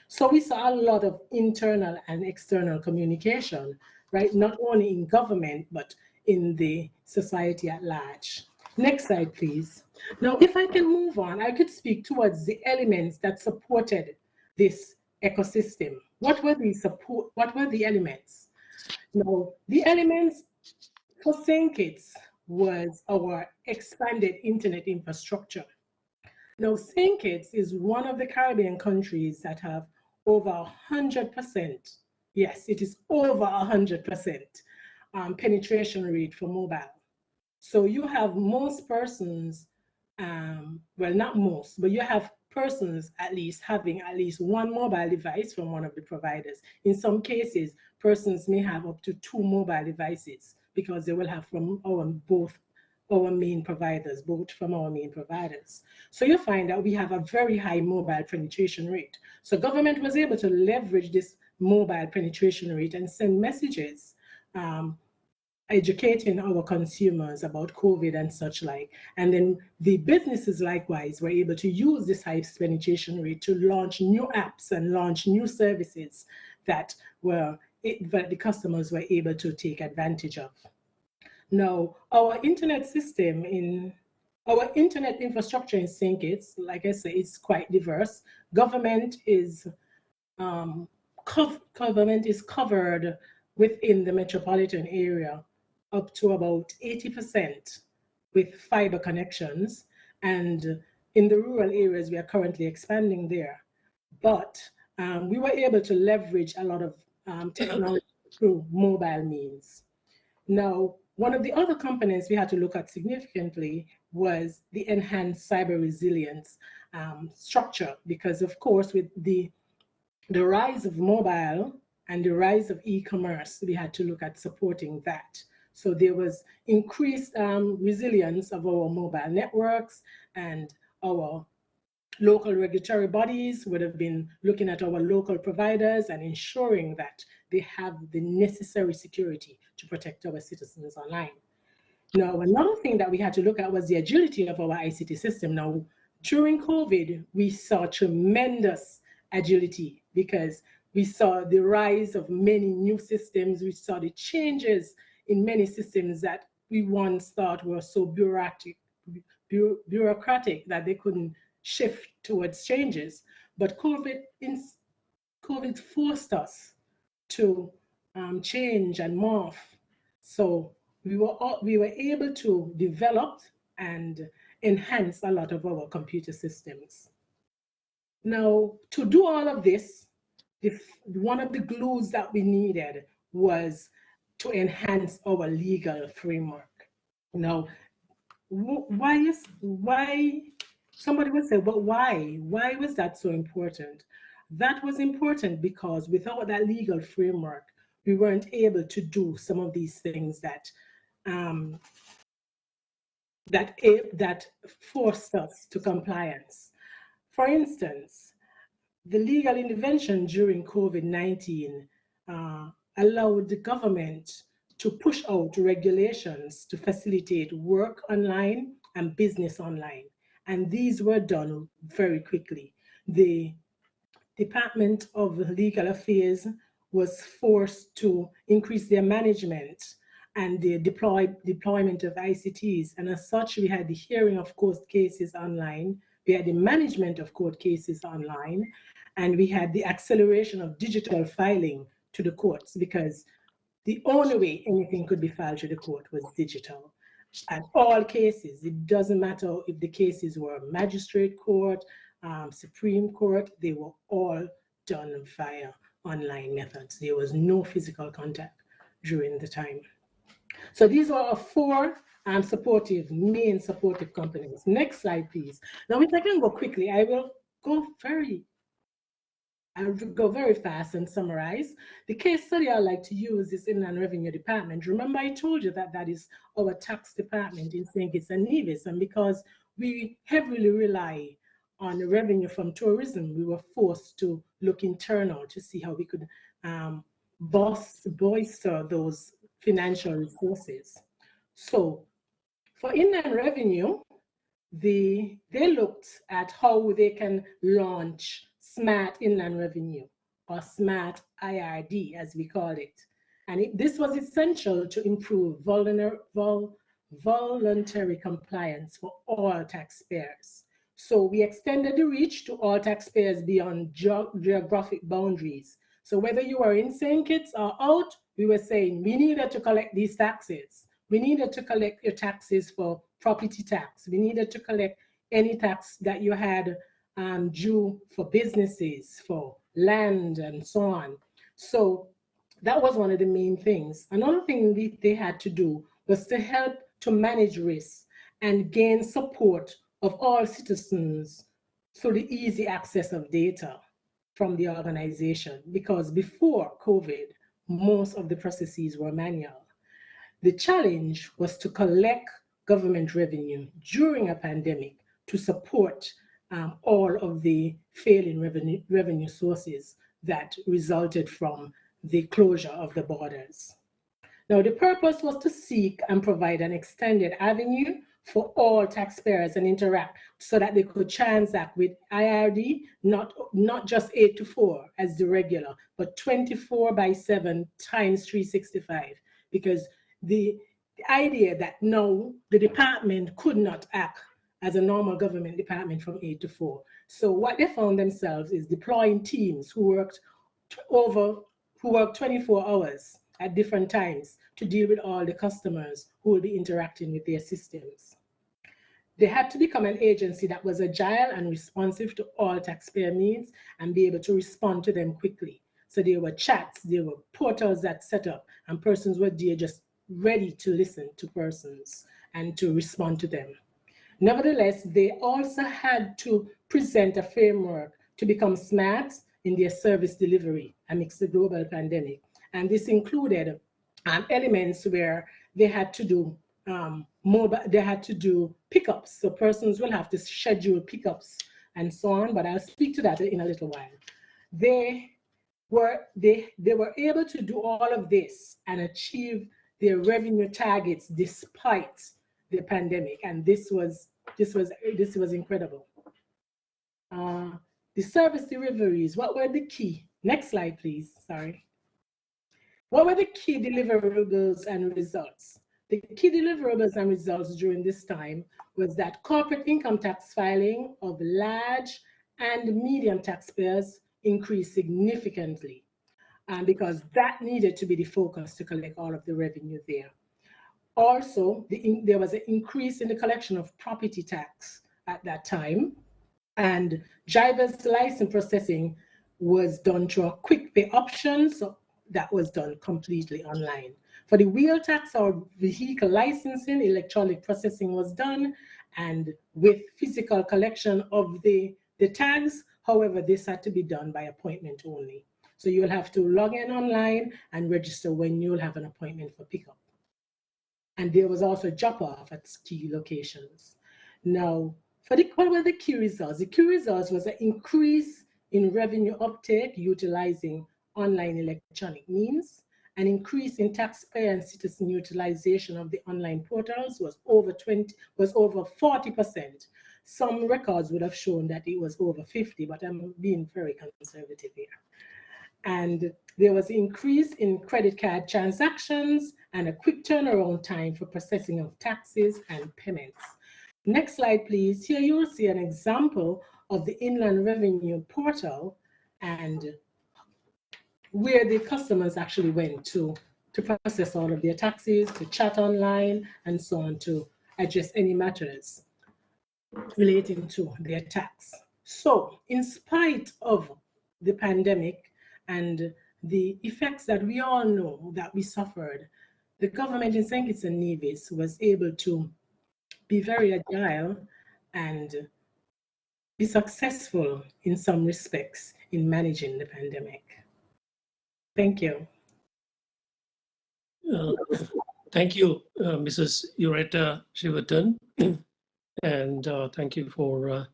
So we saw a lot of internal and external communication, right? Not only in government, but in the society at large. Next slide, please. Now, if I can move on, I could speak towards the elements that supported this ecosystem. What were the elements? Now, the elements for St. Kitts was our expanded internet infrastructure. Now, St. Kitts is one of the Caribbean countries that have over 100%, yes, it is over 100% penetration rate for mobile. So you have most persons, well, not most, but you have persons at least having at least one mobile device from one of the providers. In some cases, persons may have up to 2 mobile devices because they will have from both our main providers. So you find that we have a very high mobile penetration rate. So government was able to leverage this mobile penetration rate and send messages, educating our consumers about COVID and such like. And then the businesses likewise were able to use this high penetration rate to launch new apps and launch new services that the customers were able to take advantage of. Now, our internet system our internet infrastructure in St. Kitts, like I say, is quite diverse. Government is covered within the metropolitan area up to about 80% with fiber connections. And in the rural areas, we are currently expanding there. But we were able to leverage a lot of technology through mobile means. Now, one of the other components we had to look at significantly was the enhanced cyber resilience structure, because of course, with the rise of mobile and the rise of e-commerce, we had to look at supporting that. So there was increased resilience of our mobile networks, and our local regulatory bodies would have been looking at our local providers and ensuring that they have the necessary security to protect our citizens online. Now, another thing that we had to look at was the agility of our ICT system. Now, during COVID, we saw tremendous agility because we saw the rise of many new systems. We saw the changes in many systems that we once thought were so bureaucratic that they couldn't shift towards changes. But COVID forced us to change and morph. So we were able to develop and enhance a lot of our computer systems. Now, to do all of this, one of the glues that we needed was to enhance our legal framework. Now, why somebody would say, but why was that so important? That was important because without that legal framework, we weren't able to do some of these things that forced us to compliance. For instance, the legal intervention during COVID-19 allowed the government to push out regulations to facilitate work online and business online. And these were done very quickly. The Department of Legal Affairs was forced to increase their management and the deployment of ICTs. And as such, we had the hearing of court cases online, we had the management of court cases online, and we had the acceleration of digital filing to the courts, because the only way anything could be filed to the court was digital. And all cases, it doesn't matter if the cases were magistrate court, Supreme Court, they were all done via online methods. There was no physical contact during the time. So these are our four main supportive companies. Next slide, please. Now, if I can go quickly, I will go very fast and summarize. The case study I like to use is Inland Revenue Department. Remember, I told you that that is our tax department in St. Kitts and Nevis, and because we heavily rely on the revenue from tourism, we were forced to look internal to see how we could bolster those financial resources. So for Inland Revenue, they looked at how they can launch smart inland revenue, or smart IRD as we call it. And this was essential to improve voluntary compliance for all taxpayers. So we extended the reach to all taxpayers beyond geographic boundaries. So whether you are in St. Kitts or out, we were saying we needed to collect these taxes. We needed to collect your taxes for property tax. We needed to collect any tax that you had due for businesses, for land, and so on. So that was one of the main things. Another thing they had to do was to help to manage risks and gain support of all citizens through the easy access of data from the organization, because before COVID, most of the processes were manual. The challenge was to collect government revenue during a pandemic to support all of the failing revenue sources that resulted from the closure of the borders. Now, the purpose was to seek and provide an extended avenue for all taxpayers and interact so that they could transact with IRD, not just 8 to 4 as the regular, but 24/7 times 365, because the idea that no, the department could not act as a normal government department from 8 to 4. So what they found themselves is deploying teams who worked 24 hours at different times to deal with all the customers who will be interacting with their systems. They had to become an agency that was agile and responsive to all taxpayer needs and be able to respond to them quickly. So there were chats, there were portals that set up, and persons were there just ready to listen to persons and to respond to them. Nevertheless, they also had to present a framework to become smart in their service delivery amidst the global pandemic. And this included elements where they had to do pickups. So persons will have to schedule pickups and so on, but I'll speak to that in a little while. They were able to do all of this and achieve their revenue targets despite the pandemic, and this was incredible. The service deliveries, what were the key? Next slide, please. Sorry. What were the key deliverables and results? The key deliverables and results during this time was that corporate income tax filing of large and medium taxpayers increased significantly, because that needed to be the focus to collect all of the revenue there. Also, there was an increase in the collection of property tax at that time, and driver's license processing was done through a quick pay option, so that was done completely online. For the wheel tax or vehicle licensing, electronic processing was done, and with physical collection of the tags. However, this had to be done by appointment only. So you'll have to log in online and register when you'll have an appointment for pickup. And there was also drop-off at key locations. Now, what were the key results? The key results was an increase in revenue uptake utilizing online electronic means. An increase in taxpayer and citizen utilization of the online portals was over 40%. Some records would have shown that it was over 50, but I'm being very conservative here. And there was an increase in credit card transactions and a quick turnaround time for processing of taxes and payments. Next slide, please. Here you will see an example of the Inland Revenue Portal and where the customers actually went to process all of their taxes, to chat online, and so on, to address any matters relating to their tax. So, in spite of the pandemic and the effects that we all know that we suffered, the government in St. Kitts and Nevis was able to be very agile and be successful in some respects in managing the pandemic. Thank you. Thank you, Mrs. Ureta Shiverton, and thank you for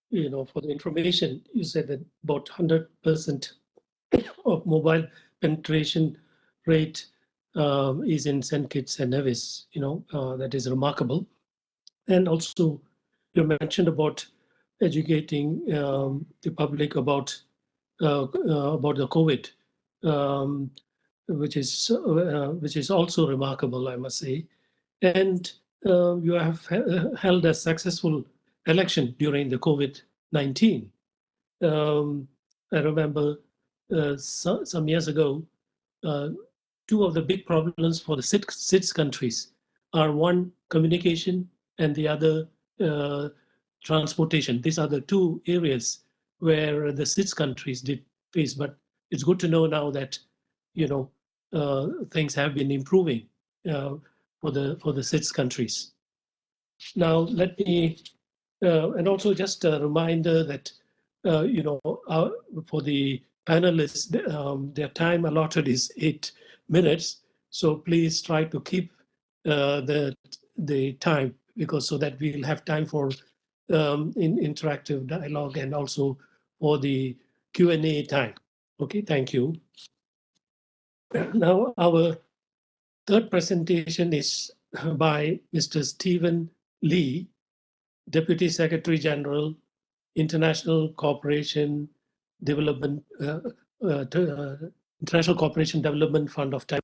for the information. You said that about 100% of mobile penetration rate is in St. Kitts and Nevis. That is remarkable. And also, you mentioned about educating the public about the COVID. Which is also remarkable, I must say. And you have held a successful election during the COVID-19. I remember some years ago, two of the big problems for the SIDS countries are one, communication, and the other, transportation. These are the two areas where the SIDS countries did face. But it's good to know now that things have been improving for the SIDS countries. Now, let me, and also just a reminder that, for the panelists, their time allotted is 8 minutes. So please try to keep the time, because so that we'll have time for in interactive dialogue and also for the Q&A time. Okay, thank you. Now, our third presentation is by Mr. Stephen Lee, Deputy Secretary General, International Cooperation Development, International Cooperation Development Fund of Taiwan.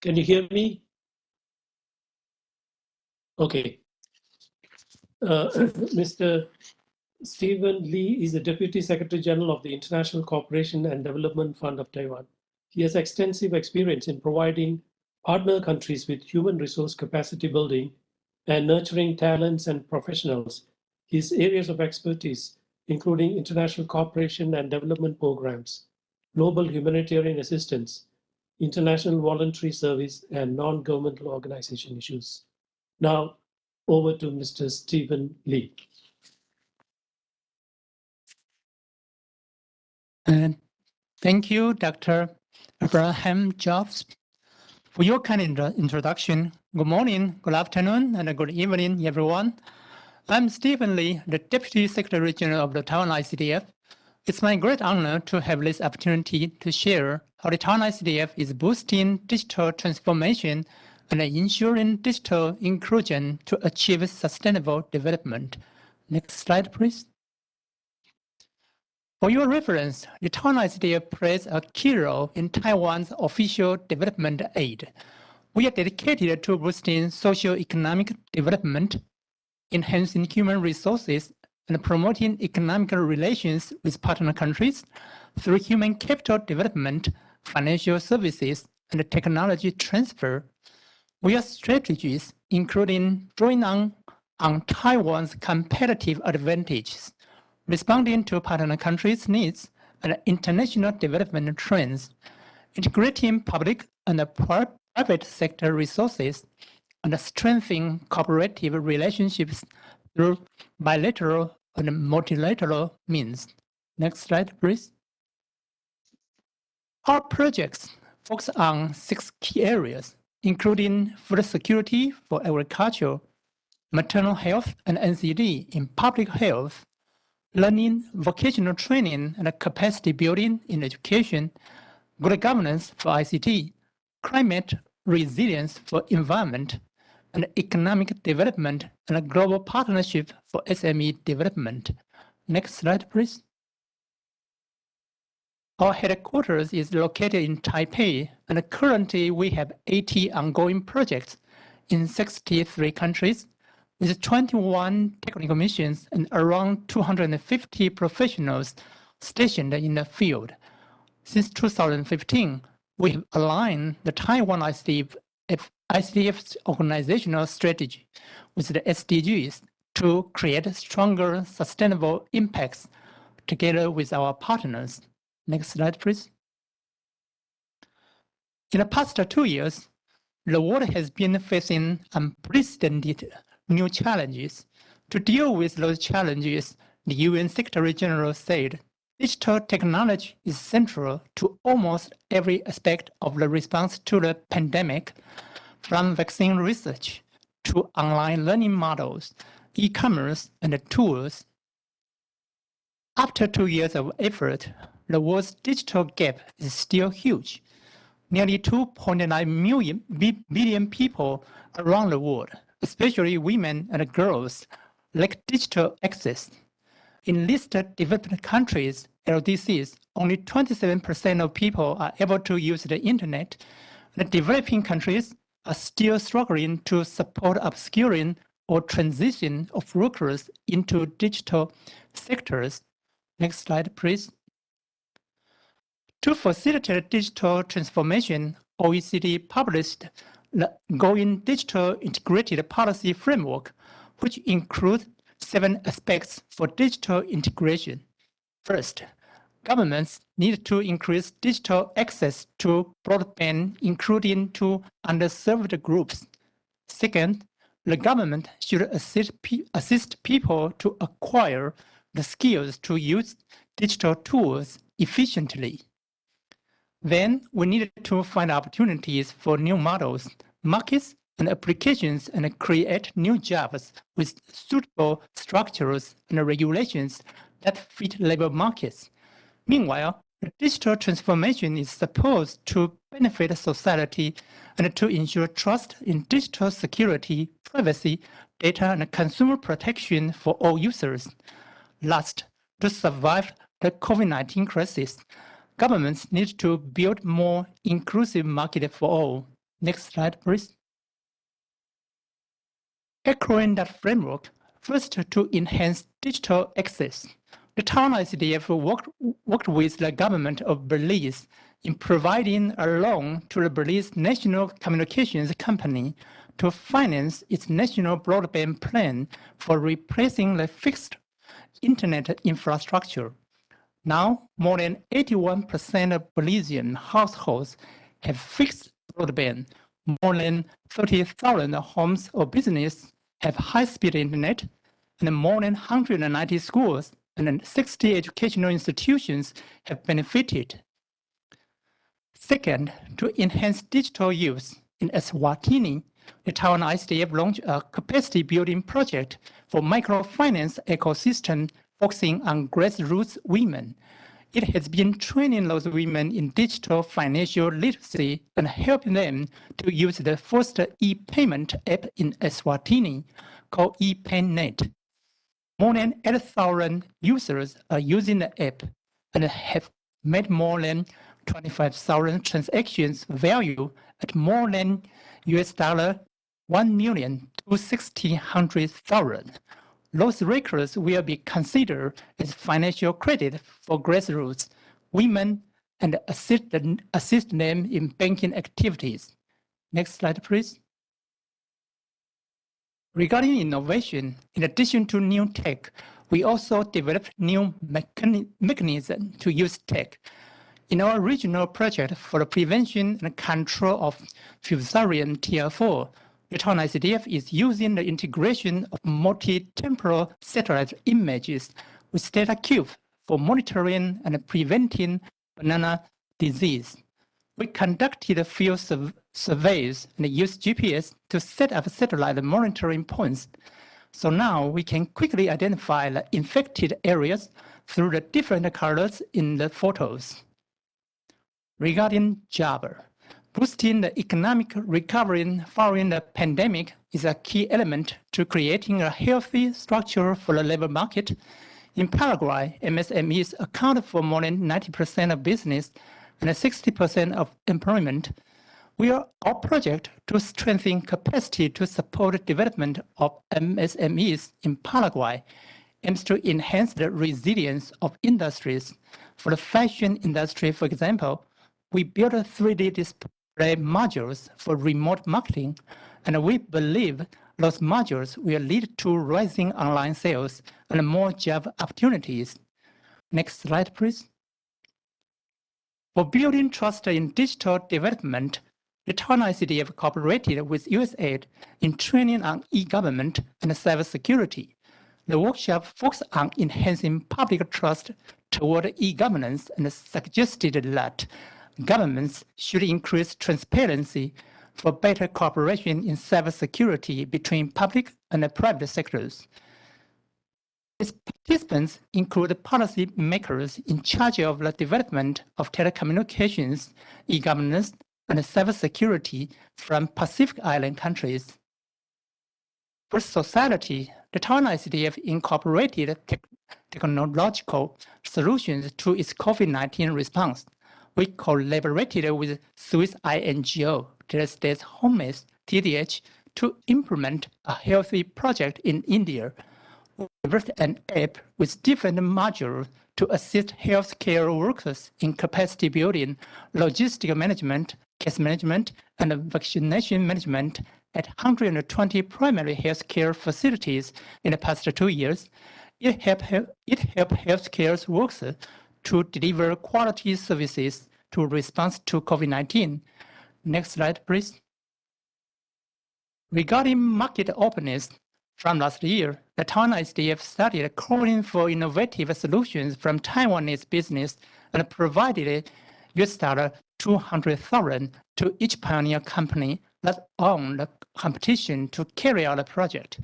Can you hear me? Okay. Mr. Stephen Lee is the Deputy Secretary General of the International Cooperation and Development Fund of Taiwan. He has extensive experience in providing partner countries with human resource capacity building and nurturing talents and professionals. His areas of expertise, including international cooperation and development programs, global humanitarian assistance, international voluntary service, and non-governmental organization issues. Now, over to Mr. Stephen Lee. Thank you, Dr. Abraham Jobs, for your kind introduction. Good morning, good afternoon, and good evening, everyone. I'm Stephen Lee, the Deputy Secretary General of the Taiwan ICDF. It's my great honor to have this opportunity to share how the Taiwan ICDF is boosting digital transformation and ensuring digital inclusion to achieve sustainable development. Next slide, please. For your reference, the Taiwan ICDF plays a key role in Taiwan's official development aid. We are dedicated to boosting socio-economic development, enhancing human resources, and promoting economic relations with partner countries through human capital development, financial services, and technology transfer. We have strategies including drawing on Taiwan's competitive advantages, responding to partner countries' needs and international development trends, integrating public and private sector resources, and strengthening cooperative relationships through bilateral and multilateral means. Next slide, please. Our projects focus on 6 key areas, including food security for agriculture, maternal health and NCD in public health, learning, vocational training, and capacity building in education, good governance for ICT, climate resilience for environment, and economic development and a global partnership for SME development. Next slide, please. Our headquarters is located in Taipei, and currently we have 80 ongoing projects in 63 countries, with 21 technical missions and around 250 professionals stationed in the field. Since 2015, we have aligned the Taiwan ICDF's organizational strategy with the SDGs to create stronger sustainable impacts together with our partners. Next slide, please. In the past 2 years, the world has been facing unprecedented new challenges. To deal with those challenges, the UN Secretary General said, digital technology is central to almost every aspect of the response to the pandemic, from vaccine research to online learning models, e-commerce, and tools. After 2 years of effort, the world's digital gap is still huge. Nearly 2.9 billion people around the world, especially women and girls, lack digital access. In listed developed countries, LDCs, only 27% of people are able to use the internet. The developing countries are still struggling to support upskilling or transition of workers into digital sectors. Next slide, please. To facilitate digital transformation, OECD published the Going Digital Integrated Policy Framework, which includes 7 aspects for digital integration. First, governments need to increase digital access to broadband, including to underserved groups. Second, the government should assist people to acquire the skills to use digital tools efficiently. Then we need to find opportunities for new models, markets, and applications and create new jobs with suitable structures and regulations that fit labor markets. Meanwhile, the digital transformation is supposed to benefit society and to ensure trust in digital security, privacy, data, and consumer protection for all users. Last, to survive the COVID-19 crisis, governments need to build more inclusive market for all. Next slide, please. Echoing that framework, first to enhance digital access, the Taiwan ICDF worked with the government of Belize in providing a loan to the Belize National Communications Company to finance its national broadband plan for replacing the fixed internet infrastructure. Now, more than 81% of Belizean households have fixed broadband. More than 30,000 homes or businesses have high-speed internet, and more than 190 schools and 60 educational institutions have benefited. Second, to enhance digital use, in Eswatini, the Taiwan ICDF launched a capacity-building project for microfinance ecosystem focusing on grassroots women. It has been training those women in digital financial literacy and helping them to use the first e-payment app in Eswatini called ePayNet. More than 8,000 users are using the app and have made more than 25,000 transactions value at more than $1 million to 600,000. Those records will be considered as financial credit for grassroots women and assist them in banking activities. Next slide, please. Regarding innovation, in addition to new tech, we also developed new mechanisms to use tech. In our regional project for the prevention and control of Fusarium TR4, the Taiwan ICDF is using the integration of multi-temporal satellite images with DataCube for monitoring and preventing banana disease. We conducted field surveys and used GPS to set up satellite monitoring points. So now we can quickly identify the infected areas through the different colors in the photos. Regarding job, boosting the economic recovery following the pandemic is a key element to creating a healthy structure for the labor market. In Paraguay, MSMEs account for more than 90% of business and 60% of employment. Our project to strengthen capacity to support development of MSMEs in Paraguay aims to enhance the resilience of industries. For the fashion industry, for example, we built 3D display modules for remote marketing, and we believe those modules will lead to rising online sales and more job opportunities. Next slide, please. For building trust in digital development, the Taiwan ICDF cooperated with USAID in training on e-government and cybersecurity. The workshop focused on enhancing public trust toward e-governance and suggested that governments should increase transparency for better cooperation in cybersecurity between public and private sectors. Its participants include policy makers in charge of the development of telecommunications, e-governance, and cybersecurity from Pacific Island countries. For society, the Taiwan ICDF incorporated technological solutions to its COVID-19 response. We collaborated with Swiss INGO, United States Homeless, TDH, to implement a healthy project in India. We developed an app with different modules to assist healthcare workers in capacity building, logistic management, case management, and vaccination management at 120 primary healthcare facilities in the past 2 years. It helped healthcare workers to deliver quality services to response to COVID-19. Next slide, please. Regarding market openness, from last year, the Taiwan ICDF started calling for innovative solutions from Taiwanese business and provided $200,000 to each pioneer company that won the competition to carry out the project.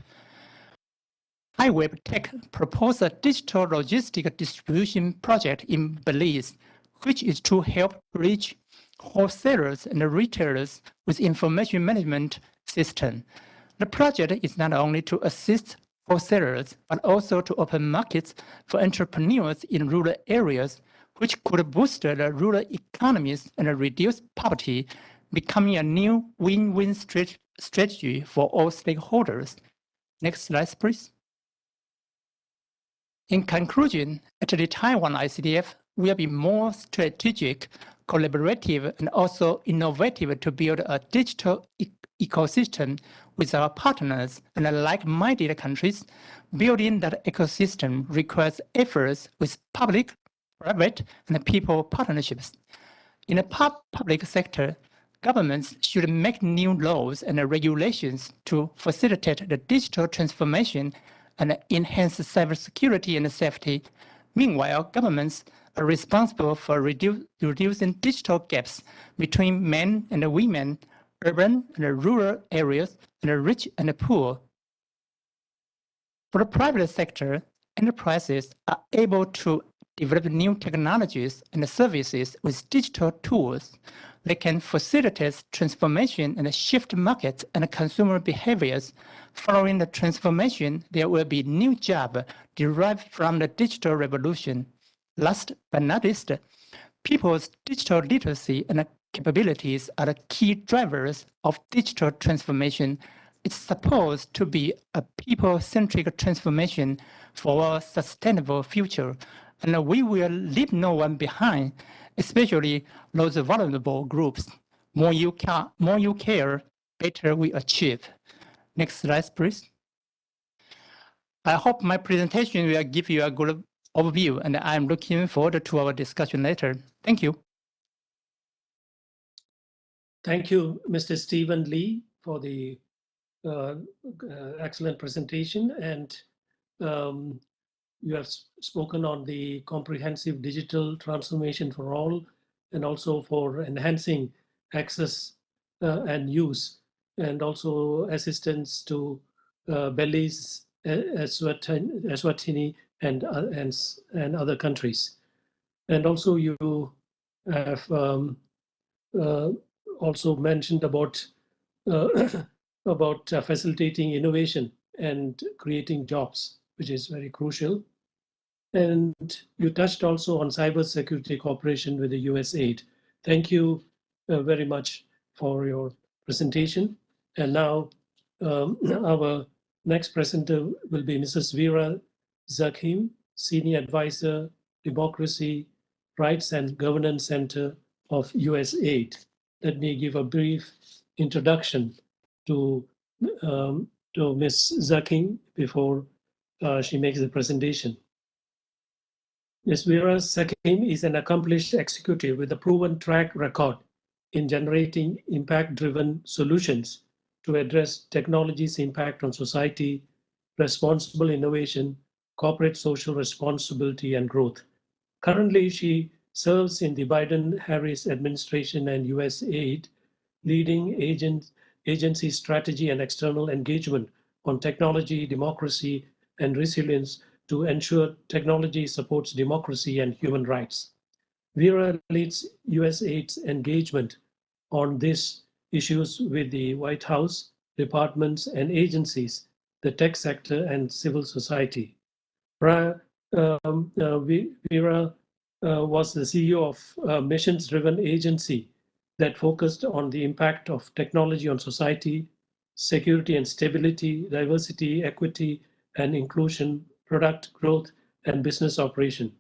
iWeb Tech proposed a digital logistic distribution project in Belize, which is to help reach wholesalers and retailers with information management system. The project is not only to assist wholesalers, but also to open markets for entrepreneurs in rural areas, which could boost the rural economies and reduce poverty, becoming a new win-win strategy for all stakeholders. Next slide, please. In conclusion, at the Taiwan ICDF, we will be more strategic, collaborative, and also innovative to build a digital ecosystem with our partners and like-minded countries. Building that ecosystem requires efforts with public, private, and people partnerships. In the public sector, governments should make new laws and regulations to facilitate the digital transformation and enhance cybersecurity and safety. Meanwhile, governments are responsible for reducing digital gaps between men and women, urban and rural areas, and rich and poor. For the private sector, enterprises are able to develop new technologies and services with digital tools. They can facilitate transformation and shift markets and consumer behaviors. Following the transformation, there will be new jobs derived from the digital revolution. Last but not least, people's digital literacy and capabilities are the key drivers of digital transformation. It's supposed to be a people-centric transformation for a sustainable future, and we will leave no one behind, especially those vulnerable groups. More you care, better we achieve. Next slide, please. I hope my presentation will give you a good overview, and I'm looking forward to our discussion later. Thank you. Thank you, Mr. Stephen Lee, for the excellent presentation. And you have spoken on the comprehensive digital transformation for all, and also for enhancing access and use, and also assistance to Belize, Eswatini, and other countries. And also you have also mentioned about facilitating innovation and creating jobs, which is very crucial. And you touched also on cybersecurity cooperation with the USAID. Thank you very much for your presentation. And now our next presenter will be Mrs. Vera Zakhim, Senior Advisor, Democracy, Rights and Governance Center of USAID. Let me give a brief introduction to Ms. Zakhim before she makes the presentation. Ms. Vera Zakhim is an accomplished executive with a proven track record in generating impact-driven solutions to address technology's impact on society, responsible innovation, corporate social responsibility, and growth. Currently, she serves in the Biden-Harris administration and USAID, leading agency strategy and external engagement on technology, democracy, and resilience to ensure technology supports democracy and human rights. Vera leads USAID's engagement on these issues with the White House, departments and agencies, the tech sector, and civil society. Vera was the CEO of a missions-driven agency that focused on the impact of technology on society, security and stability, diversity, equity, and inclusion, product growth, and business operation.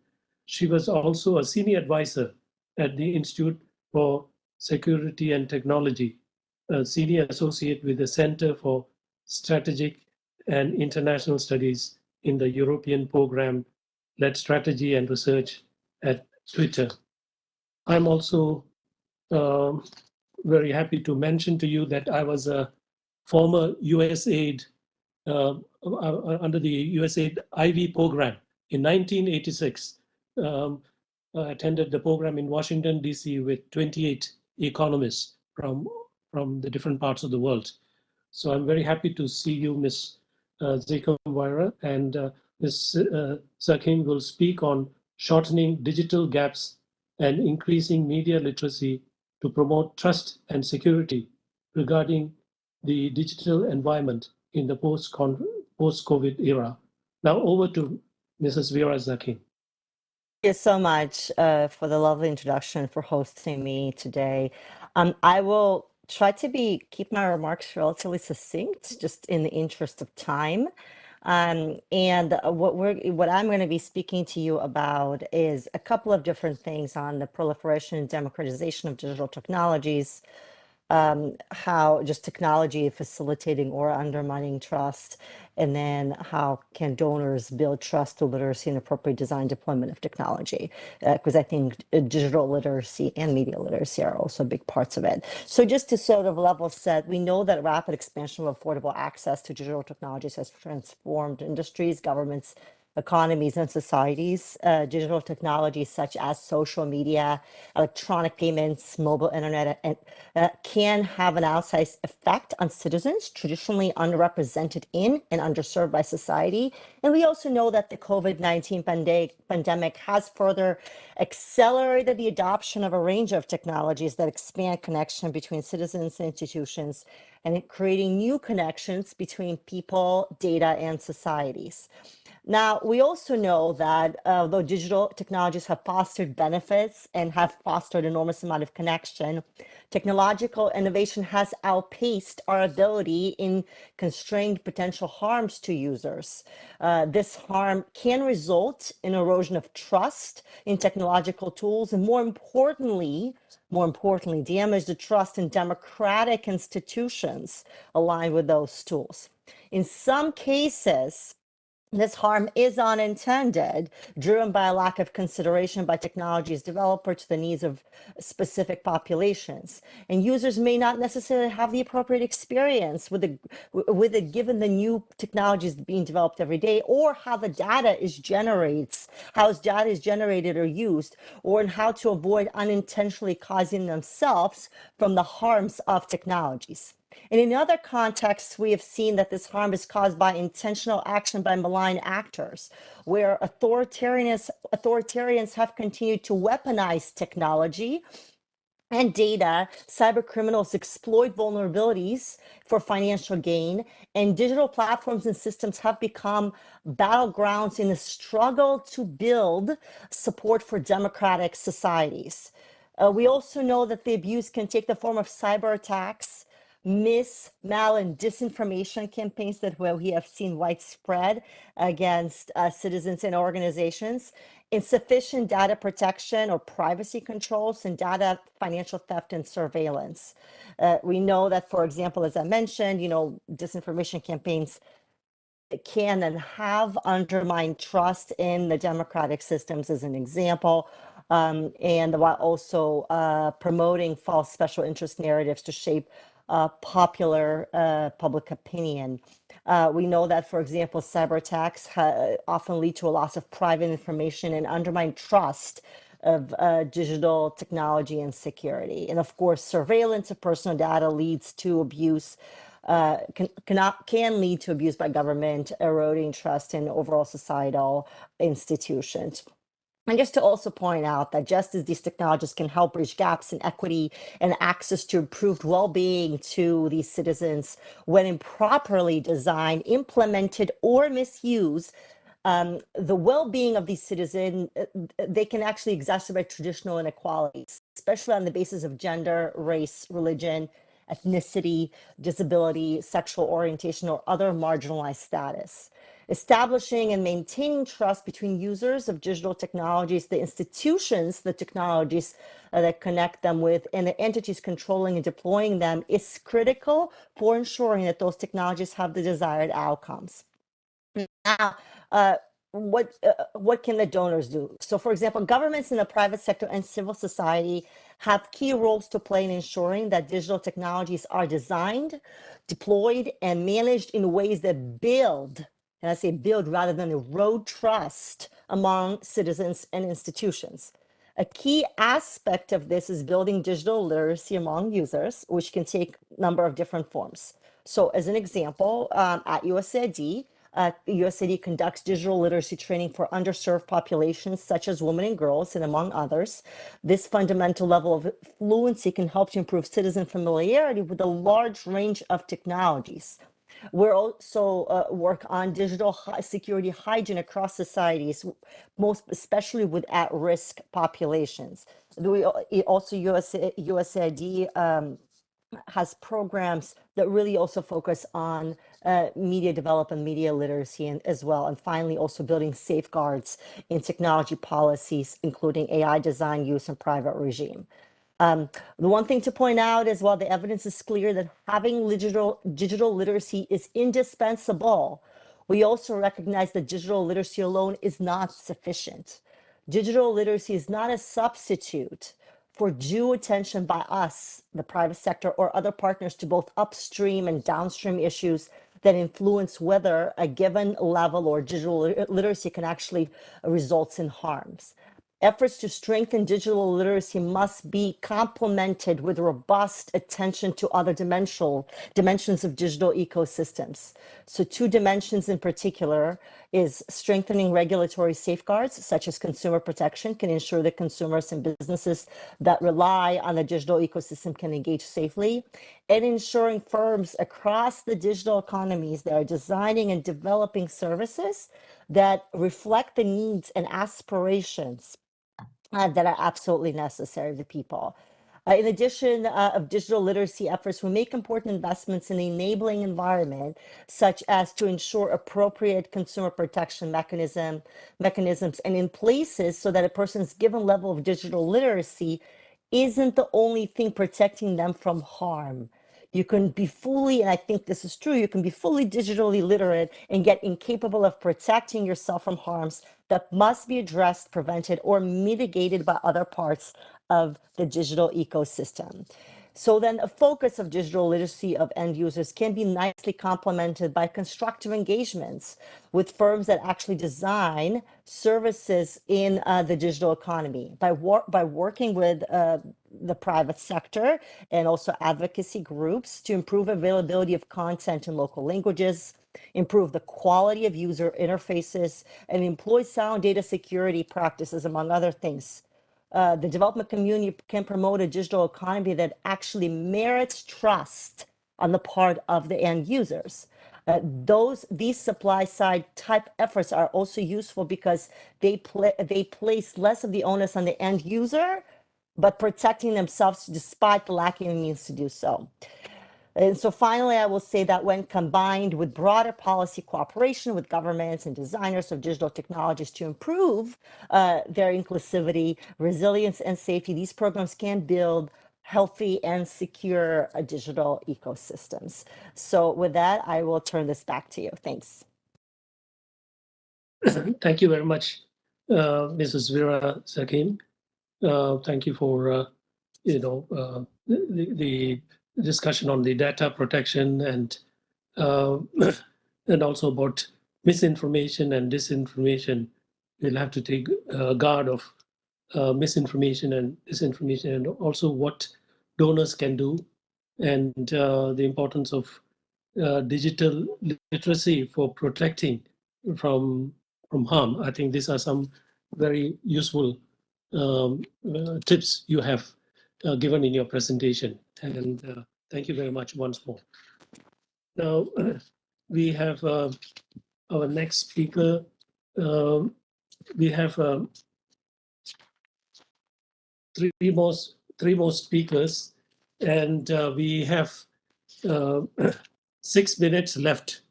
She was also a senior advisor at the Institute for Security and Technology, a senior associate with the Center for Strategic and International Studies in the European Program led Strategy and Research at Twitter. I'm also very happy to mention to you that I was a former USAID, under the USAID IV program in 1986. I attended the program in Washington, D.C. with 28 economists from the different parts of the world. So I'm very happy to see you, Ms. Zekamwira, and Ms. Zakim will speak on shortening digital gaps and increasing media literacy to promote trust and security regarding the digital environment in the post-COVID era. Now over to Mrs. Vera Zakim. Thank you so much for the lovely introduction, for hosting me today. I will try to keep my remarks relatively succinct, just in the interest of time. And what I'm going to be speaking to you about is a couple of different things on the proliferation and democratization of digital technologies, how just technology facilitating or undermining trust, and then how can donors build trust through literacy and appropriate design deployment of technology, because I think digital literacy and media literacy are also big parts of it. So just to sort of level set, we know that rapid expansion of affordable access to digital technologies has transformed industries, governments, economies, and societies. Digital technologies such as social media, electronic payments, mobile internet, can have an outsized effect on citizens traditionally underrepresented in and underserved by society. And we also know that the COVID-19 pandemic has further accelerated the adoption of a range of technologies that expand connection between citizens and institutions, and creating new connections between people, data, and societies. Now, we also know that though digital technologies have fostered benefits and have fostered enormous amount of connection, technological innovation has outpaced our ability in constrained potential harms to users. This harm can result in erosion of trust in technological tools, and more importantly, damage the trust in democratic institutions aligned with those tools. In some cases, this harm is unintended, driven by a lack of consideration by technology's developer to the needs of specific populations. And users may not necessarily have the appropriate experience with it, given the new technologies being developed every day, or how the data is generated or used, or in how to avoid unintentionally causing themselves from the harms of technologies. And in other contexts, we have seen that this harm is caused by intentional action by malign actors, where authoritarians have continued to weaponize technology and data. Cyber criminals exploit vulnerabilities for financial gain, and digital platforms and systems have become battlegrounds in the struggle to build support for democratic societies. We also know that the abuse can take the form of cyber attacks, mal, and disinformation campaigns that we have seen widespread against citizens and organizations, insufficient data protection or privacy controls, and data financial theft and surveillance. We know that, for example, as I mentioned, disinformation campaigns can and have undermined trust in the democratic systems, as an example, and while also promoting false special interest narratives to shape popular public opinion. We know that, for example, cyber attacks often lead to a loss of private information and undermine trust of digital technology and security. And of course, surveillance of personal data leads to abuse, can lead to abuse by government, eroding trust in overall societal institutions. And just to also point out that just as these technologies can help bridge gaps in equity and access to improved well-being to these citizens, when improperly designed, implemented, or misused, the well-being of these citizens, they can actually exacerbate traditional inequalities, especially on the basis of gender, race, religion, ethnicity, disability, sexual orientation, or other marginalized status. Establishing and maintaining trust between users of digital technologies, the institutions, the technologies that connect them with, and the entities controlling and deploying them is critical for ensuring that those technologies have the desired outcomes. Now, what can the donors do? So, for example, governments in the private sector and civil society have key roles to play in ensuring that digital technologies are designed, deployed, and managed in ways that build, and I say build rather than erode, trust among citizens and institutions. A key aspect of this is building digital literacy among users, which can take a number of different forms. So as an example, at USAID, USAID conducts digital literacy training for underserved populations such as women and girls, and among others. This fundamental level of fluency can help to improve citizen familiarity with a large range of technologies. We're also work on digital security hygiene across societies, most especially with at-risk populations. We also USAID has programs that really also focus on media development, media literacy, and as well. And finally, also building safeguards in technology policies, including AI design, use, and private regime. The one thing to point out is while the evidence is clear that having digital literacy is indispensable, we also recognize that digital literacy alone is not sufficient. Digital literacy is not a substitute for due attention by us, the private sector, or other partners to both upstream and downstream issues that influence whether a given level or digital literacy can actually result in harms. Efforts to strengthen digital literacy must be complemented with robust attention to other dimensions of digital ecosystems. So 2 dimensions in particular is strengthening regulatory safeguards, such as consumer protection, can ensure that consumers and businesses that rely on the digital ecosystem can engage safely, and ensuring firms across the digital economies that are designing and developing services that reflect the needs and aspirations that are absolutely necessary to people. In addition of digital literacy efforts, we make important investments in the enabling environment, such as to ensure appropriate consumer protection mechanisms and in places so that a person's given level of digital literacy isn't the only thing protecting them from harm. You can be fully, and I think this is true, you can be fully digitally literate and get incapable of protecting yourself from harms that must be addressed, prevented, or mitigated by other parts of the digital ecosystem. So then a focus of digital literacy of end users can be nicely complemented by constructive engagements with firms that actually design services in the digital economy. By working with the private sector and also advocacy groups to improve availability of content in local languages, improve the quality of user interfaces, and employ sound data security practices, among other things. The development community can promote a digital economy that actually merits trust on the part of the end users. These supply side type efforts are also useful because they place less of the onus on the end user, but protecting themselves despite lacking the means to do so. And so finally, I will say that when combined with broader policy cooperation with governments and designers of digital technologies to improve their inclusivity, resilience, and safety, these programs can build healthy and secure digital ecosystems. So with that, I will turn this back to you. Thanks. Thank you very much, Mrs. Vera Zakim. Thank you for the discussion on the data protection and also about misinformation and disinformation. We'll have to take guard of misinformation and disinformation, and also what donors can do, and the importance of digital literacy for protecting from harm. I think these are some very useful tips you have given in your presentation, and thank you very much once more. Now we have our next speaker. We have three more speakers, and we have 6 minutes left.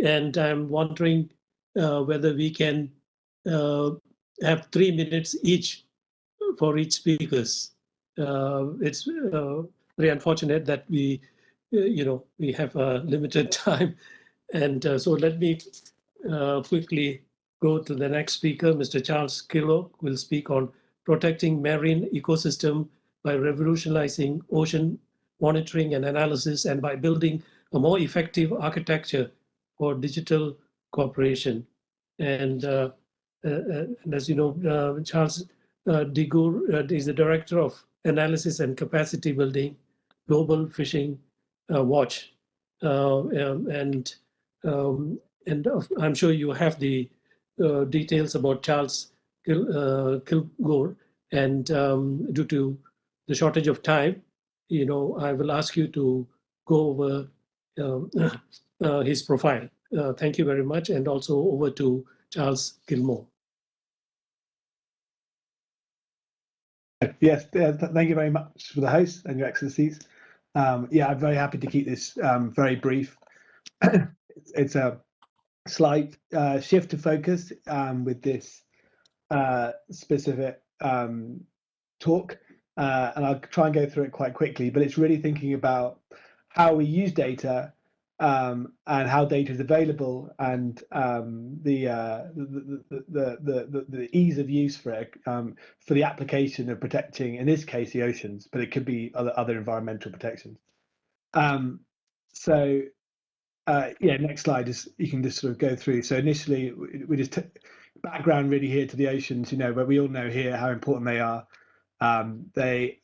And I'm wondering whether we can have 3 minutes each for each speakers. It's very unfortunate that we have a limited time. And so let me quickly go to the next speaker. Mr. Charles Killock will speak on protecting marine ecosystem by revolutionizing ocean monitoring and analysis, and by building a more effective architecture for digital cooperation. And as you know, Charles Digour is the Director of Analysis and Capacity Building, Global Fishing Watch. And I'm sure you have the details about Charles Kilgour, and due to the shortage of time, I will ask you to go over his profile. Thank you very much, and also over to Charles Gilmore. Yes, thank you very much for the host and your excellencies. Yeah, I'm very happy to keep this very brief. It's a slight shift of focus with this specific talk, and I'll try and go through it quite quickly, but it's really thinking about how we use data and how data is available, and the ease of use for it for the application of protecting, in this case, the oceans, but it could be other environmental protections. So yeah, next slide is you can just sort of go through. So initially, we just background really here to the oceans, where we all know here how important they are. They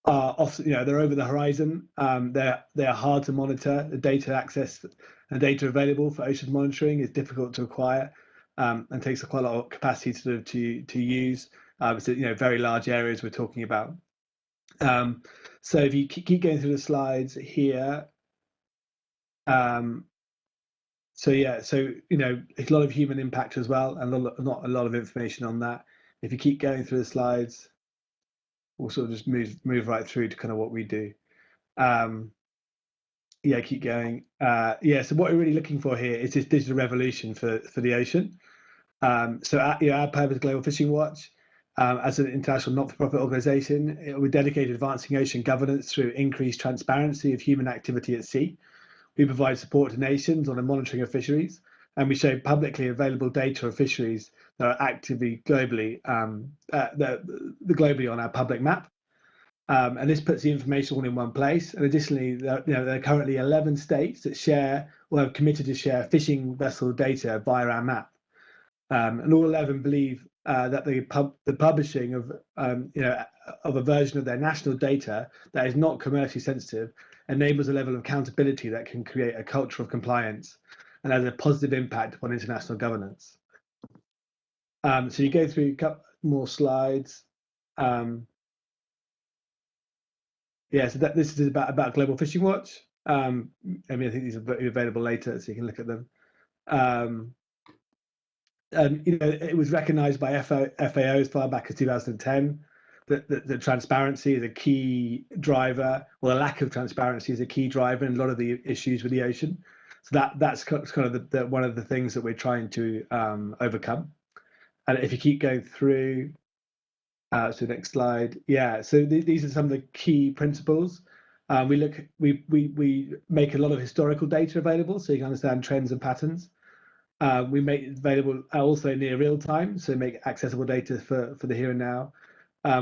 are often, they're over the horizon. They are hard to monitor. The data access and data available for ocean monitoring is difficult to acquire, and takes quite a lot of capacity to use. So very large areas we're talking about. So if you keep going through the slides here, so yeah, so a lot of human impact as well, and not a lot of information on that. If you keep going through the slides, we'll sort of just move right through to kind of what we do. Yeah, keep going. Yeah, so what we're really looking for here is this digital revolution for the ocean. So our purpose, Global Fishing Watch, as an international not-for-profit organization, we're dedicated to advancing ocean governance through increased transparency of human activity at sea. We provide support to nations on the monitoring of fisheries, and we show publicly available data of fisheries that are actively globally, globally on our public map. And this puts the information all in one place. And additionally, there are currently 11 states that share or have committed to share fishing vessel data via our map. And all 11 believe that the publishing of a version of their national data that is not commercially sensitive enables a level of accountability that can create a culture of compliance and has a positive impact upon international governance. So you go through a couple more slides. Yeah, so this is about Global Fishing Watch. I think these are available later, so you can look at them. It was recognised by FAO as far back as 2010 that transparency is a key driver, or the lack of transparency is a key driver in a lot of the issues with the ocean. So that's kind of one of the things that we're trying to overcome. And if you keep going through, so next slide, yeah. So these are some of the key principles. We make a lot of historical data available, so you can understand trends and patterns. We make it available also near real time, so make accessible data for the here and now.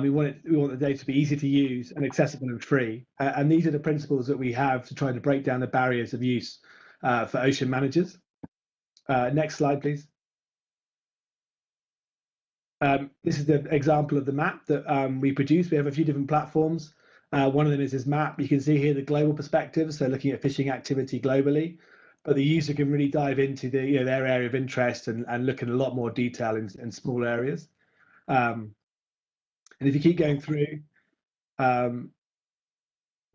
We want the data to be easy to use and accessible and free. And these are the principles that we have to try to break down the barriers of use for ocean managers. Next slide, please. This is the example of the map that we produce. We have a few different platforms. One of them is this map. You can see here the global perspective, so looking at fishing activity globally. But the user can really dive into their area of interest and look in a lot more detail in small areas. And if you keep going through,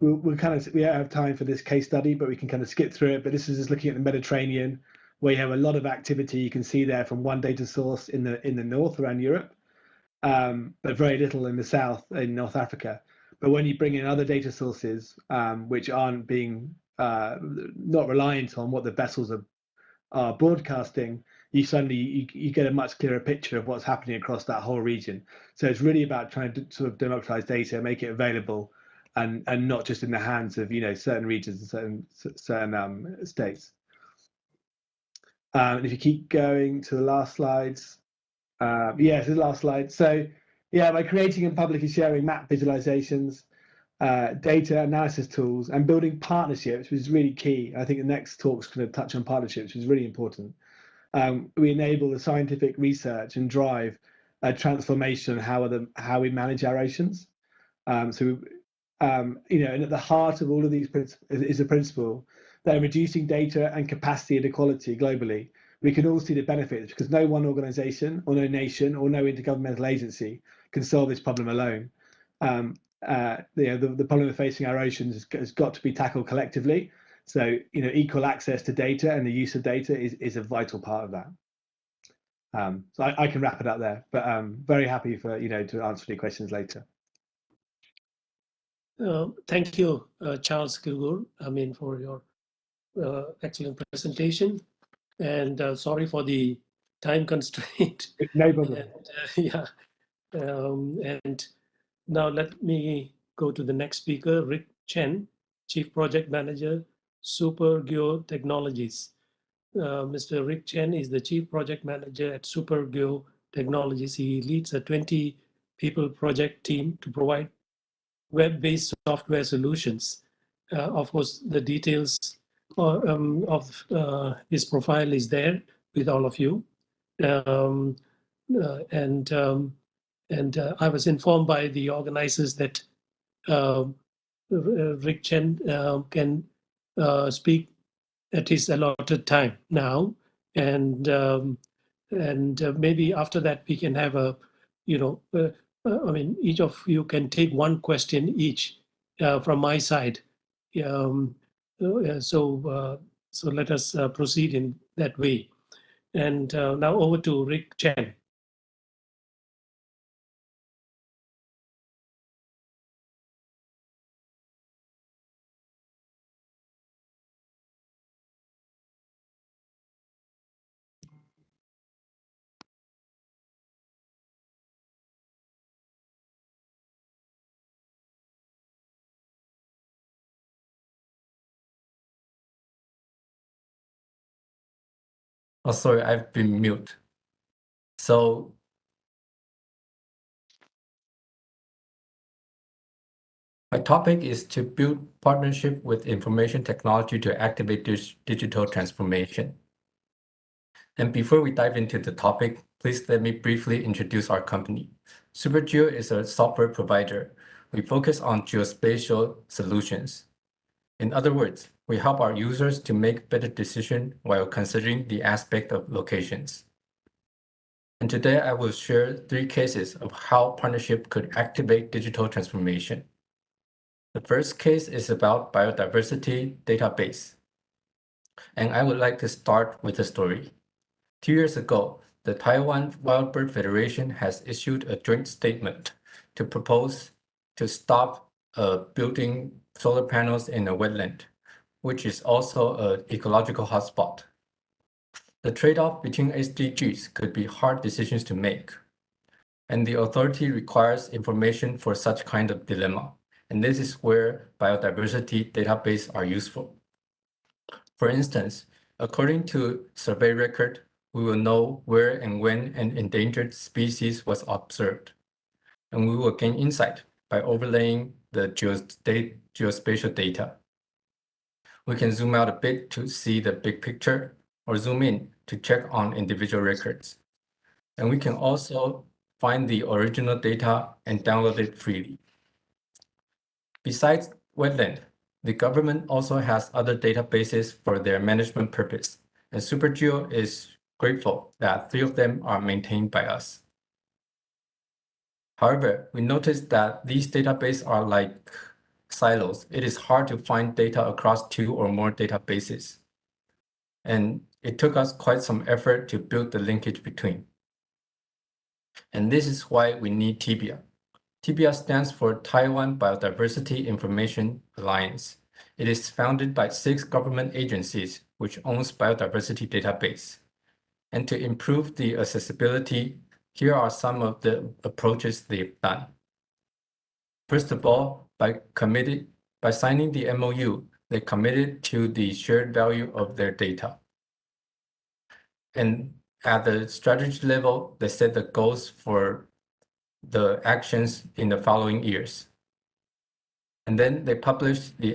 we don't have time for this case study, but we can kind of skip through it. But this is just looking at the Mediterranean, where you have a lot of activity. You can see there from one data source in the north around Europe, but very little in the south in North Africa. But when you bring in other data sources, which aren't being not reliant on what the vessels are broadcasting, you suddenly you get a much clearer picture of what's happening across that whole region. So it's really about trying to sort of democratize data, make it available, and not just in the hands of certain regions and certain states. And if you keep going to the last slides, yeah, to the last slide. So yeah, by creating and publicly sharing map visualizations, data analysis tools, and building partnerships, which is really key. I think the next talk's going to touch on partnerships, which is really important. We enable the scientific research and drive a transformation in how we manage our oceans. And at the heart of all of these is a principle that reducing data and capacity inequality globally, we can all see the benefits, because no one organization or no nation or no intergovernmental agency can solve this problem alone. The problem of facing our oceans has got to be tackled collectively. So, equal access to data and the use of data is a vital part of that. So I can wrap it up there, but I'm very happy for, to answer any questions later. Thank you, Charles Kilgour, for your excellent presentation. And sorry for the time constraint. No problem. And now let me go to the next speaker, Rick Chen, Chief Project Manager, SuperGeo Technologies. Mr. Rick Chen is the Chief Project Manager at SuperGeo Technologies. He leads a 20-people project team to provide web-based software solutions. Of course, the details of his profile is there with all of you. And I was informed by the organizers that Rick Chen can speak at his allotted time now, and maybe after that we can have each of you can take one question each from my side. So let us proceed in that way. And now over to Rick Chen. Oh, sorry, I've been mute. So my topic is to build partnership with information technology to activate digital transformation. And before we dive into the topic, please let me briefly introduce our company. SuperGeo is a software provider. We focus on geospatial solutions. In other words, we help our users to make better decisions while considering the aspect of locations. And today I will share 3 cases of how partnership could activate digital transformation. The first case is about Biodiversity Database. And I would like to start with a story. 2 years ago, the Taiwan Wild Bird Federation has issued a joint statement to propose to stop building solar panels in a wetland, which is also an ecological hotspot. The trade-off between SDGs could be hard decisions to make, and the authority requires information for such kind of dilemma, and this is where biodiversity databases are useful. For instance, according to survey record, we will know where and when an endangered species was observed, and we will gain insight by overlaying the geospatial data. We can zoom out a bit to see the big picture, or zoom in to check on individual records. And we can also find the original data and download it freely. Besides wetland, the government also has other databases for their management purpose, and SuperGeo is grateful that 3 of them are maintained by us. However, we noticed that these databases are like silos. It is hard to find data across 2 or more databases. And it took us quite some effort to build the linkage between. And this is why we need Tibia. TBI stands for Taiwan Biodiversity Information Alliance. It is founded by 6 government agencies which owns Biodiversity Database. And to improve the accessibility, here are some of the approaches they've done. First of all, by signing the MOU, they committed to the shared value of their data. And at the strategy level, they set the goals for the actions in the following years. And then they published the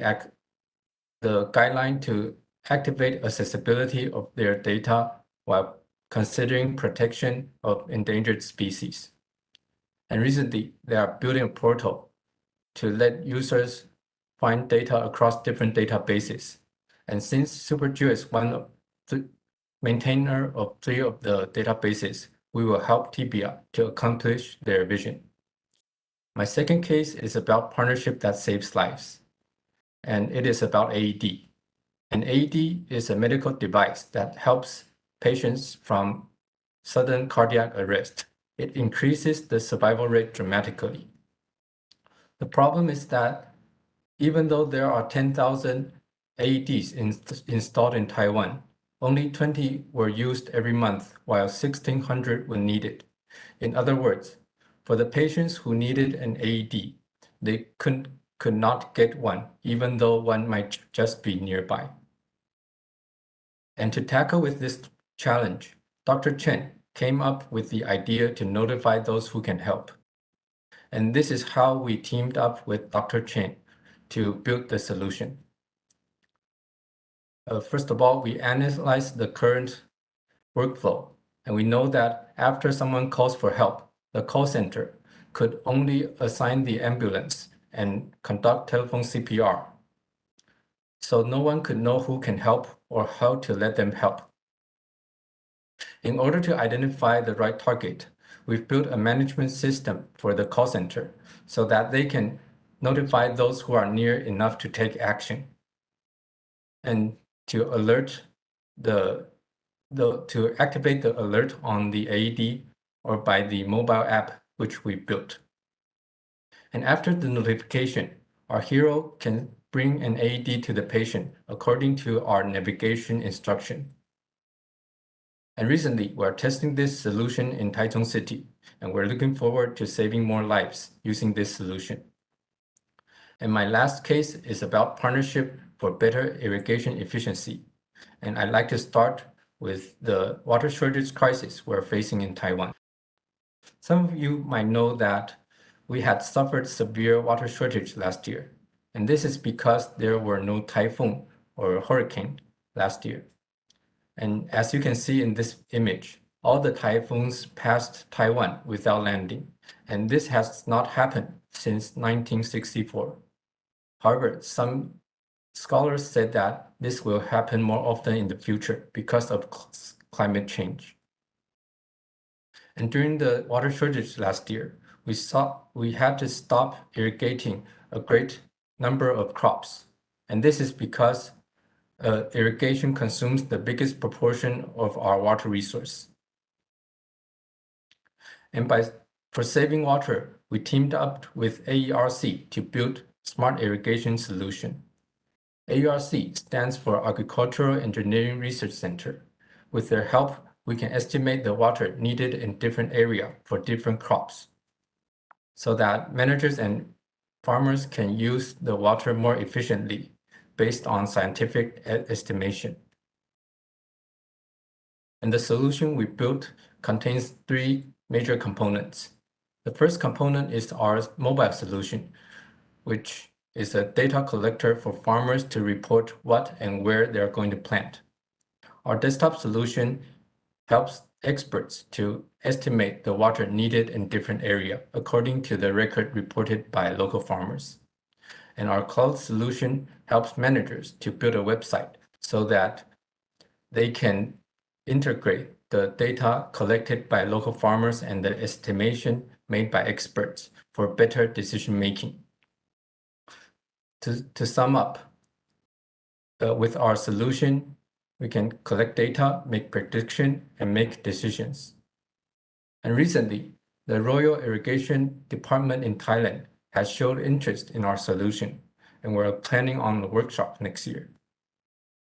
guideline to activate accessibility of their data while considering protection of endangered species. And recently, they are building a portal to let users find data across different databases. And since SuperGeo is one of the maintainer of 3 of the databases, we will help TBI to accomplish their vision. My second case is about partnership that saves lives, and it is about AED. An AED is a medical device that helps patients from sudden cardiac arrest. It increases the survival rate dramatically. The problem is that even though there are 10,000 AEDs installed in Taiwan, only 20 were used every month, while 1,600 were needed. In other words, for the patients who needed an AED, they could not get one, even though one might just be nearby. And to tackle with this challenge, Dr. Chen came up with the idea to notify those who can help. And this is how we teamed up with Dr. Chen to build the solution. First of all, we analyzed the current workflow, and we know that after someone calls for help, the call center could only assign the ambulance and conduct telephone CPR. So no one could know who can help or how to let them help. In order to identify the right target, we've built a management system for the call center so that they can notify those who are near enough to take action and to alert to activate the alert on the AED or by the mobile app which we built. And after the notification, our hero can bring an AED to the patient according to our navigation instruction. And recently, we're testing this solution in Taichung City, and we're looking forward to saving more lives using this solution. And my last case is about partnership for better irrigation efficiency. And I'd like to start with the water shortage crisis we're facing in Taiwan. Some of you might know that we had suffered severe water shortage last year, and this is because there were no typhoon or hurricane last year. And as you can see in this image, all the typhoons passed Taiwan without landing, and this has not happened since 1964. However, some scholars said that this will happen more often in the future because of climate change. And during the water shortage last year, we had to stop irrigating a great number of crops. And this is because irrigation consumes the biggest proportion of our water resource. And for saving water, we teamed up with AERC to build smart irrigation solution. AERC stands for Agricultural Engineering Research Center. With their help, we can estimate the water needed in different areas for different crops, so that managers and farmers can use the water more efficiently based on scientific estimation. And the solution we built contains 3 major components. The first component is our mobile solution, which is a data collector for farmers to report what and where they're going to plant. Our desktop solution helps experts to estimate the water needed in different areas according to the record reported by local farmers. And our cloud solution helps managers to build a website so that they can integrate the data collected by local farmers and the estimation made by experts for better decision making. To sum up, with our solution, we can collect data, make prediction, and make decisions. And recently, The Royal Irrigation Department in Thailand has showed interest in our solution, and we're planning on a workshop next year.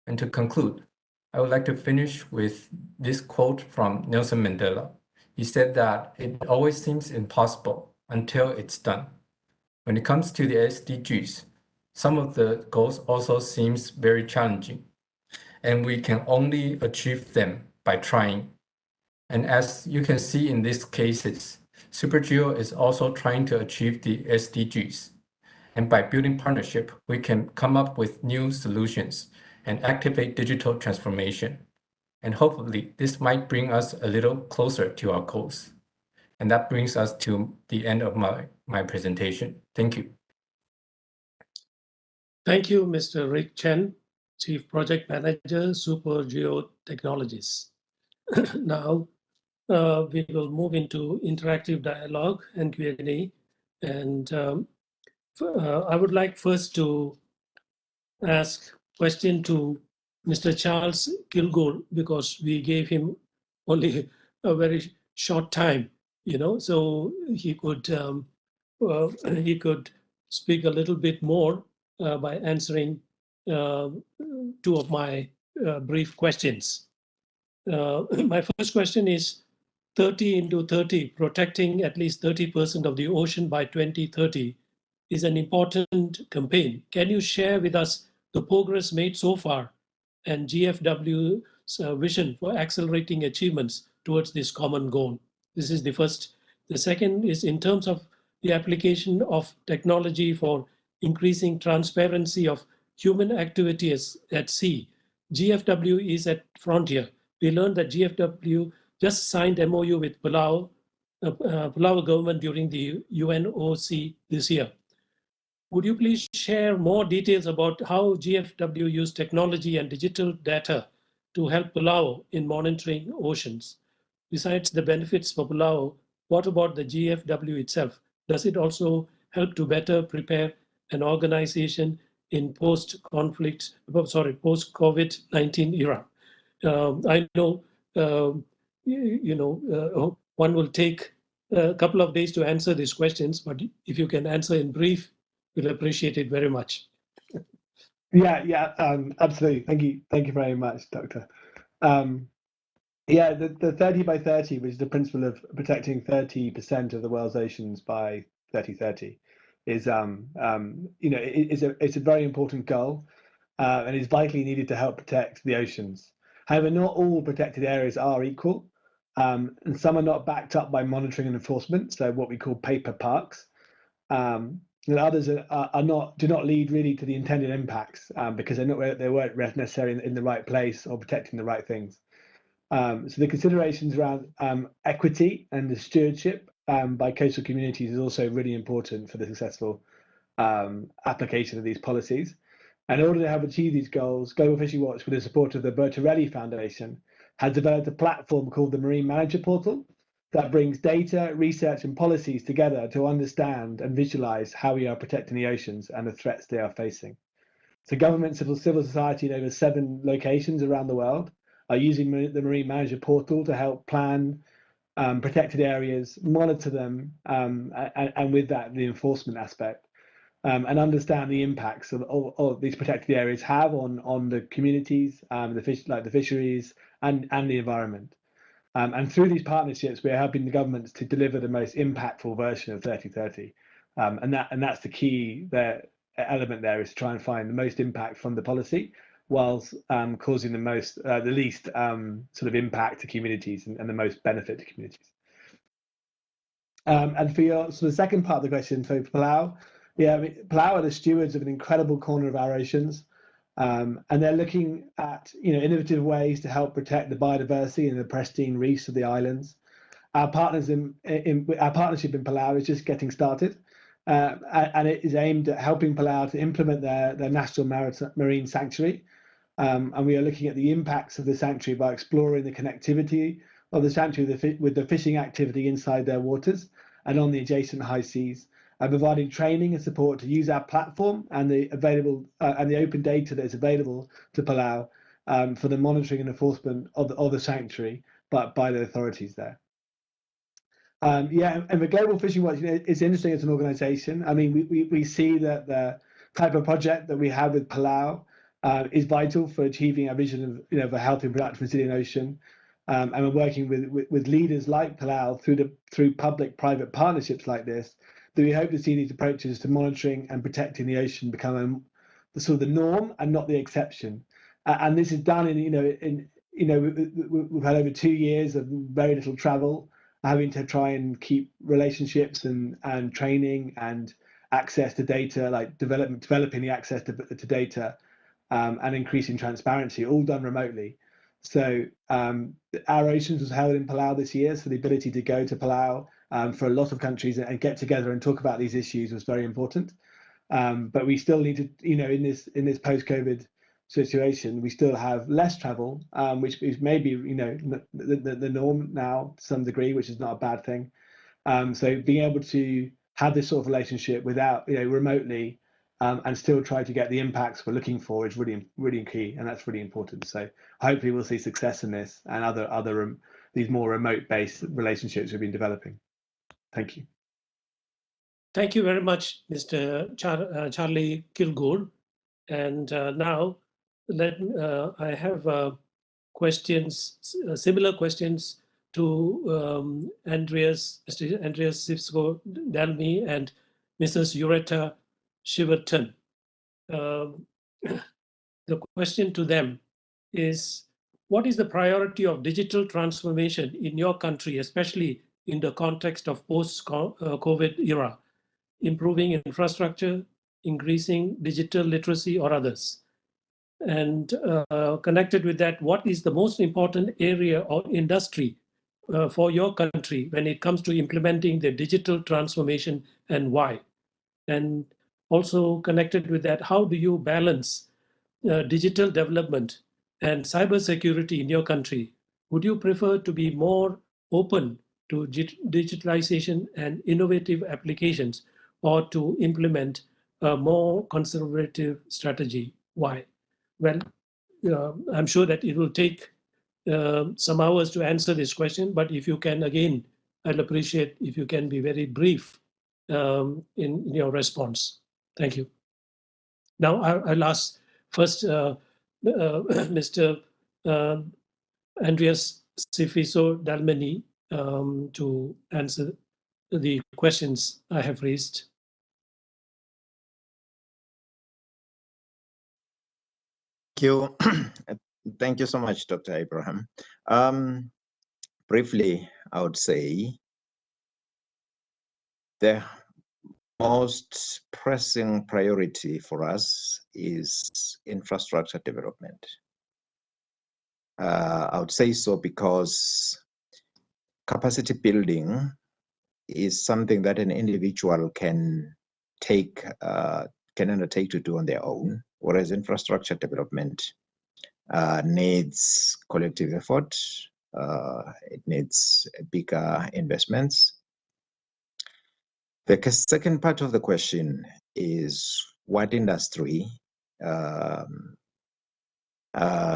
And to conclude, I would like to finish with this quote from Nelson Mandela. He said that it always seems impossible until it's done. When it comes to the SDGs, some of the goals also seems very challenging, and we can only achieve them by trying. And as you can see in these cases, SuperGeo is also trying to achieve the SDGs. And by building partnership, we can come up with new solutions and activate digital transformation. And hopefully, this might bring us a little closer to our goals. And that brings us to the end of my presentation. Thank you. Thank you, Mr. Rick Chen, Chief Project Manager, SuperGeo Technologies. Now, we will move into interactive dialogue and Q&A. And I would like first to ask question to Mr. Charles Kilgour, because we gave him only a very short time, so he could speak a little bit more by answering two of my brief questions. My first question is 30 into 30, protecting at least 30% of the ocean by 2030 is an important campaign. Can you share with us the progress made so far and GFW's vision for accelerating achievements towards this common goal? This is the first. The second is in terms of the application of technology for increasing transparency of human activities at sea. GFW is at frontier. We learned that GFW just signed MOU with Palau government during the UNOC this year. Would you please share more details about how GFW used technology and digital data to help Palau in monitoring oceans? Besides the benefits for Palau, what about the GFW itself? Does it also help to better prepare an organization in post-COVID-19 era? I know, one will take a couple of days to answer these questions, but if you can answer in brief, we'll appreciate it very much. Yeah, absolutely. Thank you very much, Doctor. The 30 by 30, which is the principle of protecting 30% of the world's oceans by 2030, is it's a very important goal, and is vitally needed to help protect the oceans. However, not all protected areas are equal, and some are not backed up by monitoring and enforcement, so what we call paper parks. And others do not lead really to the intended impacts because they weren't necessarily in the right place or protecting the right things. So the considerations around equity and the stewardship by coastal communities is also really important for the successful application of these policies. And in order to help achieve these goals, Global Fishery Watch, with the support of the Bertarelli Foundation, has developed a platform called the Marine Manager Portal that brings data, research, and policies together to understand and visualize how we are protecting the oceans and the threats they are facing. So governments and civil society in over 7 locations around the world are using the Marine Manager Portal to help plan protected areas, monitor them, and with that, the enforcement aspect, and understand the impacts of these protected areas have on the communities, the fisheries, and the environment. And through these partnerships, we're helping the governments to deliver the most impactful version of 3030. And that's the key element there, is to try and find the most impact from the policy, whilst causing the least sort of impact to communities and the most benefit to communities. And for your the second part of the question, for Palau, Palau are the stewards of an incredible corner of our oceans, and they're looking at innovative ways to help protect the biodiversity and the pristine reefs of the islands. Our partnership in Palau is just getting started, and it is aimed at helping Palau to implement their national marine sanctuary. And we are looking at the impacts of the sanctuary by exploring the connectivity of the sanctuary with the fishing activity inside their waters and on the adjacent high seas, and providing training and support to use our platform and the open data that is available to Palau for the monitoring and enforcement of the sanctuary, but by the authorities there. Yeah, and the Global Fishing Watch, it's interesting as an organization. I mean, we see that the type of project that we have with Palau is vital for achieving our vision of a healthy, productive, resilient ocean. And we're working with leaders like Palau through public-private partnerships like this, that we hope to see these approaches to monitoring and protecting the ocean become the sort of the norm and not the exception. And this is done we've had over 2 years of very little travel, having to try and keep relationships and training and access to data, like developing the access to data and increasing transparency, all done remotely. So Our Oceans was held in Palau this year, so the ability to go to Palau for a lot of countries and get together and talk about these issues was very important. But we still need to, in this post-COVID situation, we still have less travel, which is maybe the norm now to some degree, which is not a bad thing. So being able to have this sort of relationship without remotely and still try to get the impacts we're looking for is really key, and that's really important. So hopefully we'll see success in this and other these more remote-based relationships we've been developing. Thank you. Thank you very much, Mr. Charlie Kilgour. And now I have questions, similar questions to Mr. Andreas Sivsko-Dalmi and Mrs. Ureta Shiverton. The question to them is, what is the priority of digital transformation in your country, especially in the context of post-COVID era? Improving infrastructure, increasing digital literacy, or others? And connected with that, what is the most important area or industry for your country when it comes to implementing the digital transformation, and why? And also connected with that, how do you balance digital development and cybersecurity in your country? Would you prefer to be more open to digitalization and innovative applications, or to implement a more conservative strategy? Why? Well, I'm sure that it will take some hours to answer this question, but if you can, again, I'll appreciate if you can be very brief in your response. Thank you. Now I'll ask first Mr. Andreas Sivsko-Dalmi to answer the questions I have raised. Thank you. Thank you so much, Dr. Abraham. Briefly, I would say the most pressing priority for us is infrastructure development. I would say so because capacity building is something that an individual can undertake to do on their own, whereas infrastructure development needs collective effort. It needs bigger investments. The second part of the question is what industry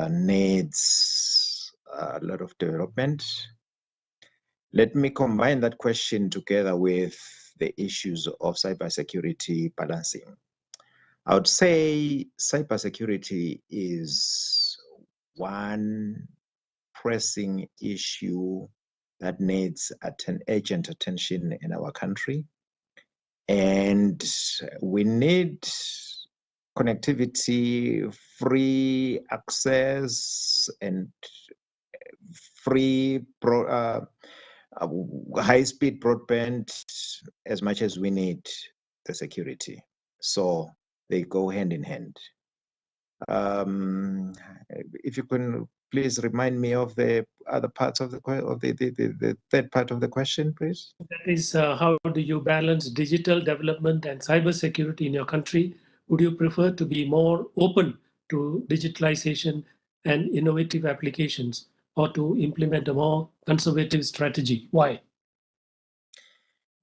needs a lot of development. Let me combine that question together with the issues of cybersecurity balancing. I would say cybersecurity is one pressing issue that needs urgent attention in our country. And we need connectivity, free access, and free high-speed broadband as much as we need the security. So they go hand in hand. If you can please remind me of the other parts of the third part of the question, please. That is, how do you balance digital development and cybersecurity in your country? Would you prefer to be more open to digitalization and innovative applications, or to implement a more conservative strategy? Why?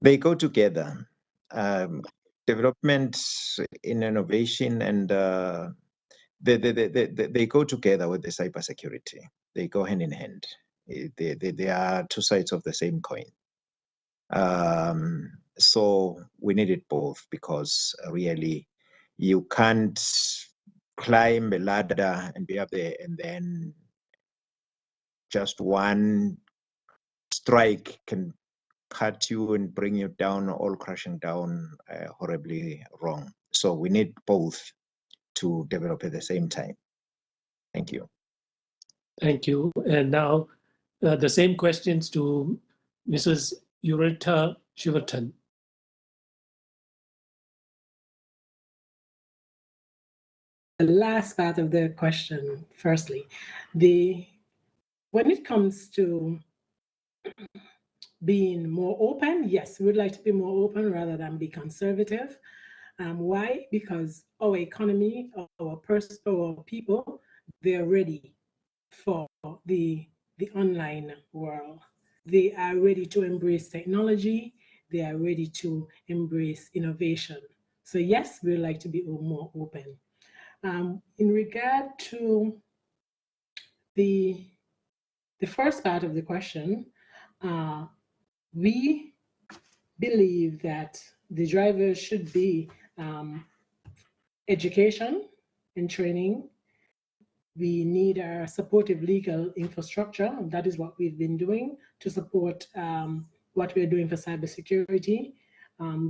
They go together. Development in innovation and they go together with the cybersecurity. They go hand in hand. They are two sides of the same coin. So we needed both, because really you can't climb a ladder and be up there and then just one strike can cut you and bring you down, all crashing down, horribly wrong. So we need both to develop at the same time. Thank you. Thank you. And now the same questions to Mrs. Ureta Shiverton. The last part of the question, firstly, when it comes to being more open, yes, we would like to be more open rather than be conservative. Why? Because our economy, our people, they're ready for the online world. They are ready to embrace technology. They are ready to embrace innovation. So yes, we would like to be more open. In regard to the first part of the question, we believe that the drivers should be education and training. We need a supportive legal infrastructure. That is what we've been doing to support what we're doing for cybersecurity.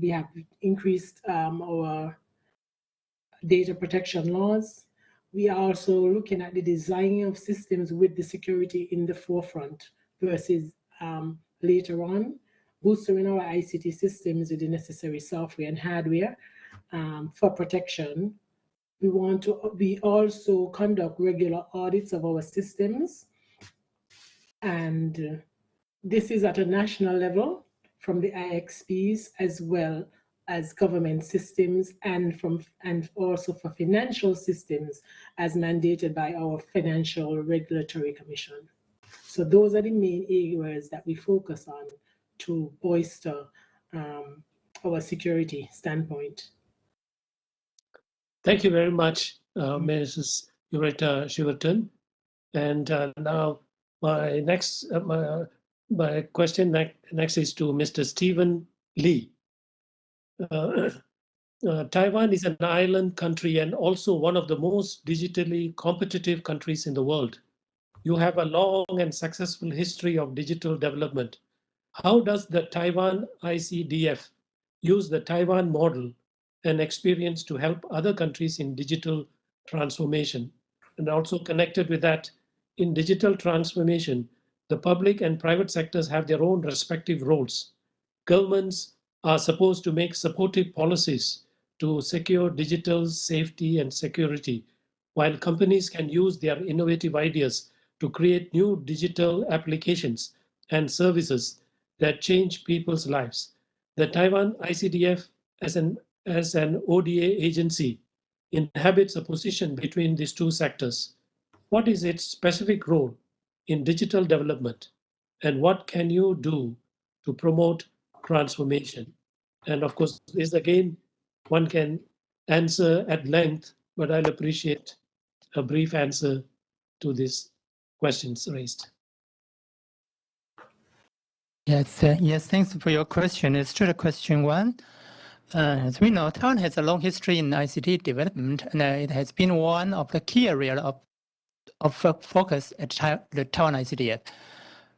We have increased our data protection laws. We are also looking at the design of systems with the security in the forefront versus later on, boosting our ICT systems with the necessary software and hardware for protection. We also conduct regular audits of our systems, and this is at a national level from the IXPs as well as government systems, and also for financial systems as mandated by our Financial Regulatory Commission. So those are the main areas that we focus on to bolster our security standpoint. Thank you very much, Mrs. Ureta Shiverton. And now my my question next is to Mr. Stephen Lee. Taiwan is an island country and also one of the most digitally competitive countries in the world. You have a long and successful history of digital development. How does the Taiwan ICDF use the Taiwan model and experience to help other countries in digital transformation? And also connected with that, in digital transformation, the public and private sectors have their own respective roles. Governments are supposed to make supportive policies to secure digital safety and security, while companies can use their innovative ideas to create new digital applications and services that change people's lives. The Taiwan ICDF as an ODA agency inhabits a position between these two sectors. What is its specific role in digital development, and what can you do to promote transformation? And of course, this again, one can answer at length, but I'll appreciate a brief answer to these questions raised. Yes, thanks for your question. It's to the question one. As we know, Taiwan has a long history in ICT development, and it has been one of the key areas of focus at the Taiwan ICDF.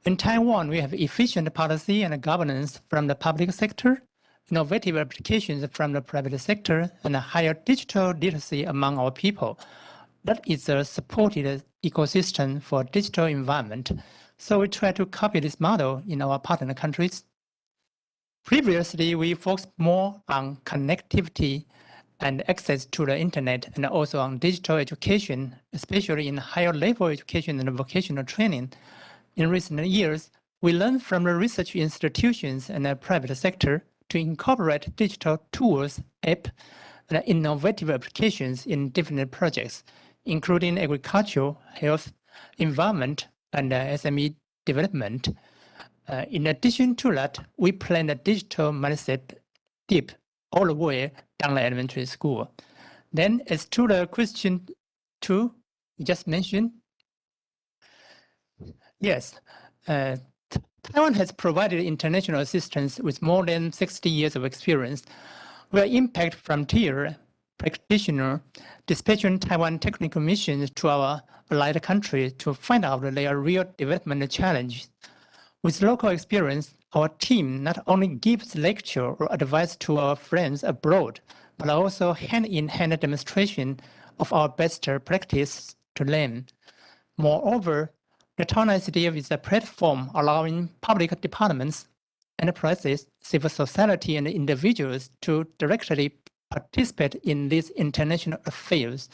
In Taiwan, we have efficient policy and governance from the public sector, innovative applications from the private sector, and a higher digital literacy among our people. That is a supported ecosystem for digital environment. So we try to copy this model in our partner countries. Previously, we focused more on connectivity and access to the internet, and also on digital education, especially in higher level education and vocational training. In recent years, we learned from the research institutions and the private sector to incorporate digital tools, apps, and innovative applications in different projects, including agriculture, health, environment, and SME development. In addition to that, we plan a digital mindset deep all the way down the elementary school. Then as to the question 2, you just mentioned, yes, Taiwan has provided international assistance with more than 60 years of experience, where impact frontier practitioner dispatching Taiwan technical missions to our allied countries to find out their real development challenges. With local experience, our team not only gives lecture or advice to our friends abroad, but also hand-in-hand demonstration of our best practice to them. Moreover, the Town ICDF is a platform allowing public departments, enterprises, civil society, and individuals to directly participate in these international affairs.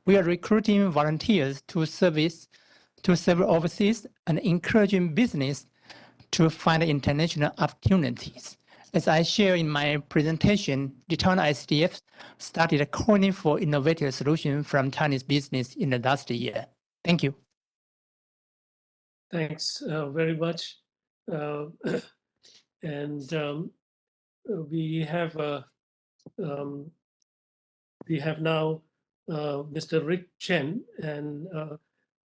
We are recruiting volunteers to serve overseas and encouraging business to find international opportunities. As I share in my presentation, the Town ICDF started calling for innovative solutions from Chinese business in the last year. Thank you. Thanks very much. We have now Mr. Rick Chen, and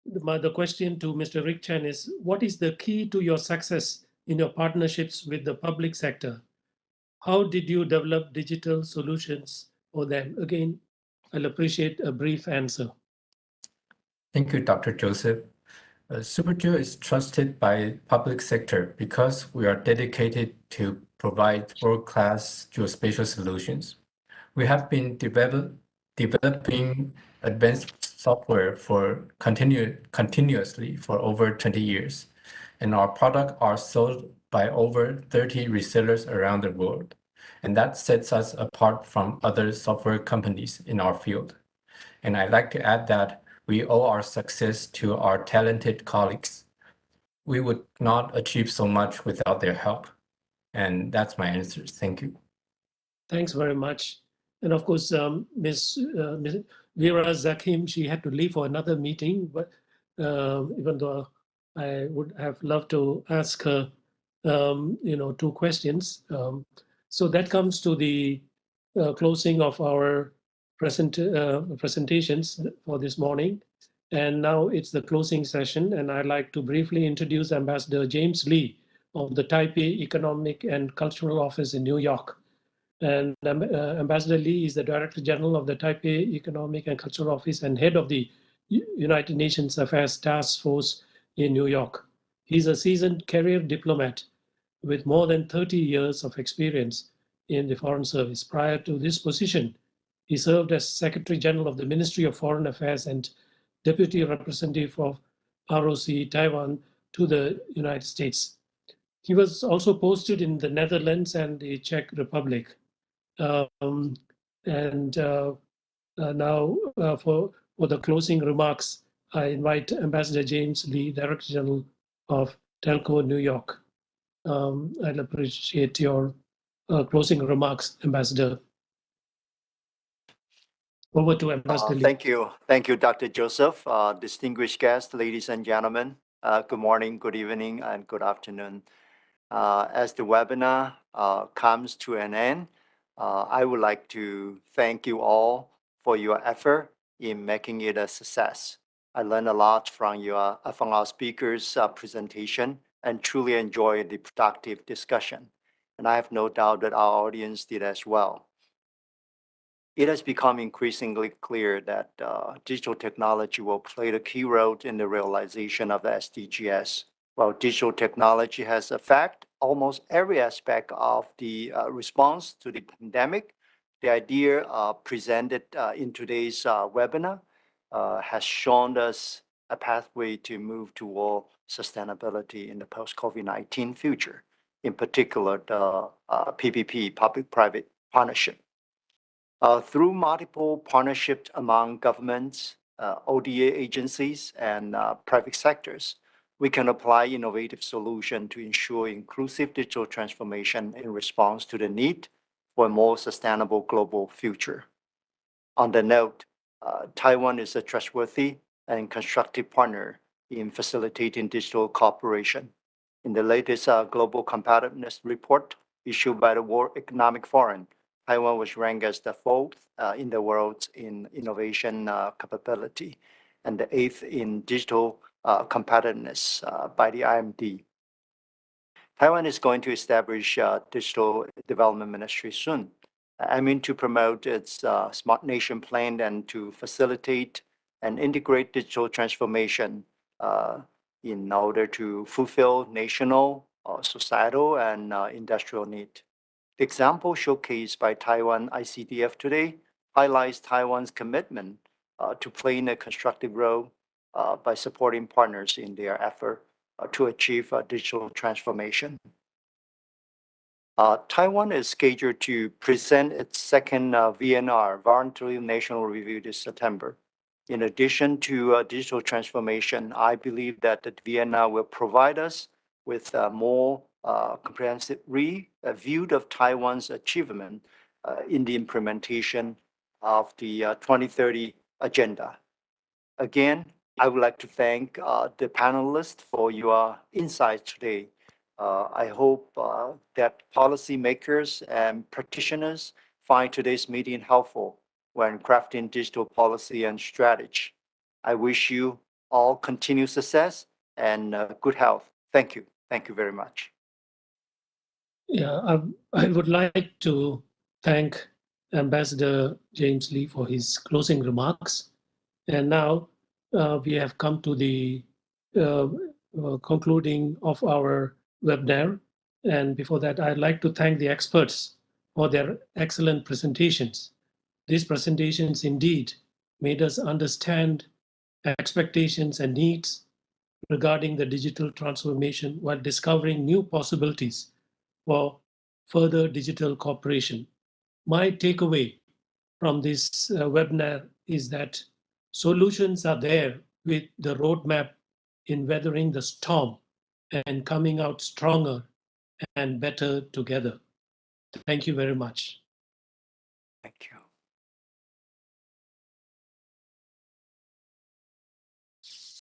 the question to Mr. Rick Chen is, what is the key to your success in your partnerships with the public sector? How did you develop digital solutions for them? Again, I'll appreciate a brief answer. Thank you, Dr. Joseph. SuperGeo is trusted by public sector because we are dedicated to provide world-class geospatial solutions. We have been developing advanced software for continuously for over 20 years, and our products are sold by over 30 resellers around the world, and that sets us apart from other software companies in our field. And I'd like to add that we owe our success to our talented colleagues. We would not achieve so much without their help. And that's my answer. Thank you. Thanks very much. And of course, Ms. Vera Zakim, she had to leave for another meeting, but even though I would have loved to ask her, 2 questions. So that comes to the closing of our presentations for this morning. And now it's the closing session, and I'd like to briefly introduce Ambassador James Lee of the Taipei Economic and Cultural Office in New York. And Ambassador Lee is the Director General of the Taipei Economic and Cultural Office and head of the United Nations Affairs Task Force in New York. He's a seasoned career diplomat with more than 30 years of experience in the Foreign Service. Prior to this position, he served as Secretary General of the Ministry of Foreign Affairs and Deputy Representative of ROC Taiwan to the United States. He was also posted in the Netherlands and the Czech Republic. Now for the closing remarks, I invite Ambassador James Lee, Director General of Telco New York. I'd appreciate your closing remarks, Ambassador. Over to Ambassador Lee. Thank you, Dr. Joseph. Distinguished guests, ladies and gentlemen, good morning, good evening, and good afternoon. As the webinar comes to an end, I would like to thank you all for your effort in making it a success. I learned a lot from our speakers' presentation and truly enjoyed the productive discussion. And I have no doubt that our audience did as well. It has become increasingly clear that digital technology will play the key role in the realization of the SDGs. While digital technology has affected almost every aspect of the response to the pandemic, the idea presented in today's webinar has shown us a pathway to move toward sustainability in the post-COVID-19 future, in particular the PPP, public-private partnership. Through multiple partnerships among governments, ODA agencies, and private sectors, we can apply innovative solutions to ensure inclusive digital transformation in response to the need for a more sustainable global future. On the note, Taiwan is a trustworthy and constructive partner in facilitating digital cooperation. In the latest Global Competitiveness Report issued by the World Economic Forum, Taiwan was ranked as the 4th in the world in innovation capability and the 8th in digital competitiveness by the IMD. Taiwan is going to establish a digital development ministry soon. I mean to promote its Smart Nation plan and to facilitate and integrate digital transformation in order to fulfill national, societal, and industrial need. The example showcased by Taiwan ICDF today highlights Taiwan's commitment to playing a constructive role by supporting partners in their effort to achieve digital transformation. Taiwan is scheduled to present its second VNR, Voluntary National Review, this September. In addition to digital transformation, I believe that the VNR will provide us with a more comprehensive view of Taiwan's achievement in the implementation of the 2030 agenda. Again, I would like to thank the panelists for your insights today. I hope that policymakers and practitioners find today's meeting helpful when crafting digital policy and strategy. I wish you all continued success and good health. Thank you. Thank you very much. Yeah, I would like to thank Ambassador James Lee for his closing remarks. And now we have come to the concluding of our webinar. And before that, I'd like to thank the experts for their excellent presentations. These presentations indeed made us understand expectations and needs regarding the digital transformation while discovering new possibilities for further digital cooperation. My takeaway from this webinar is that solutions are there with the roadmap in weathering the storm and coming out stronger and better together. Thank you very much.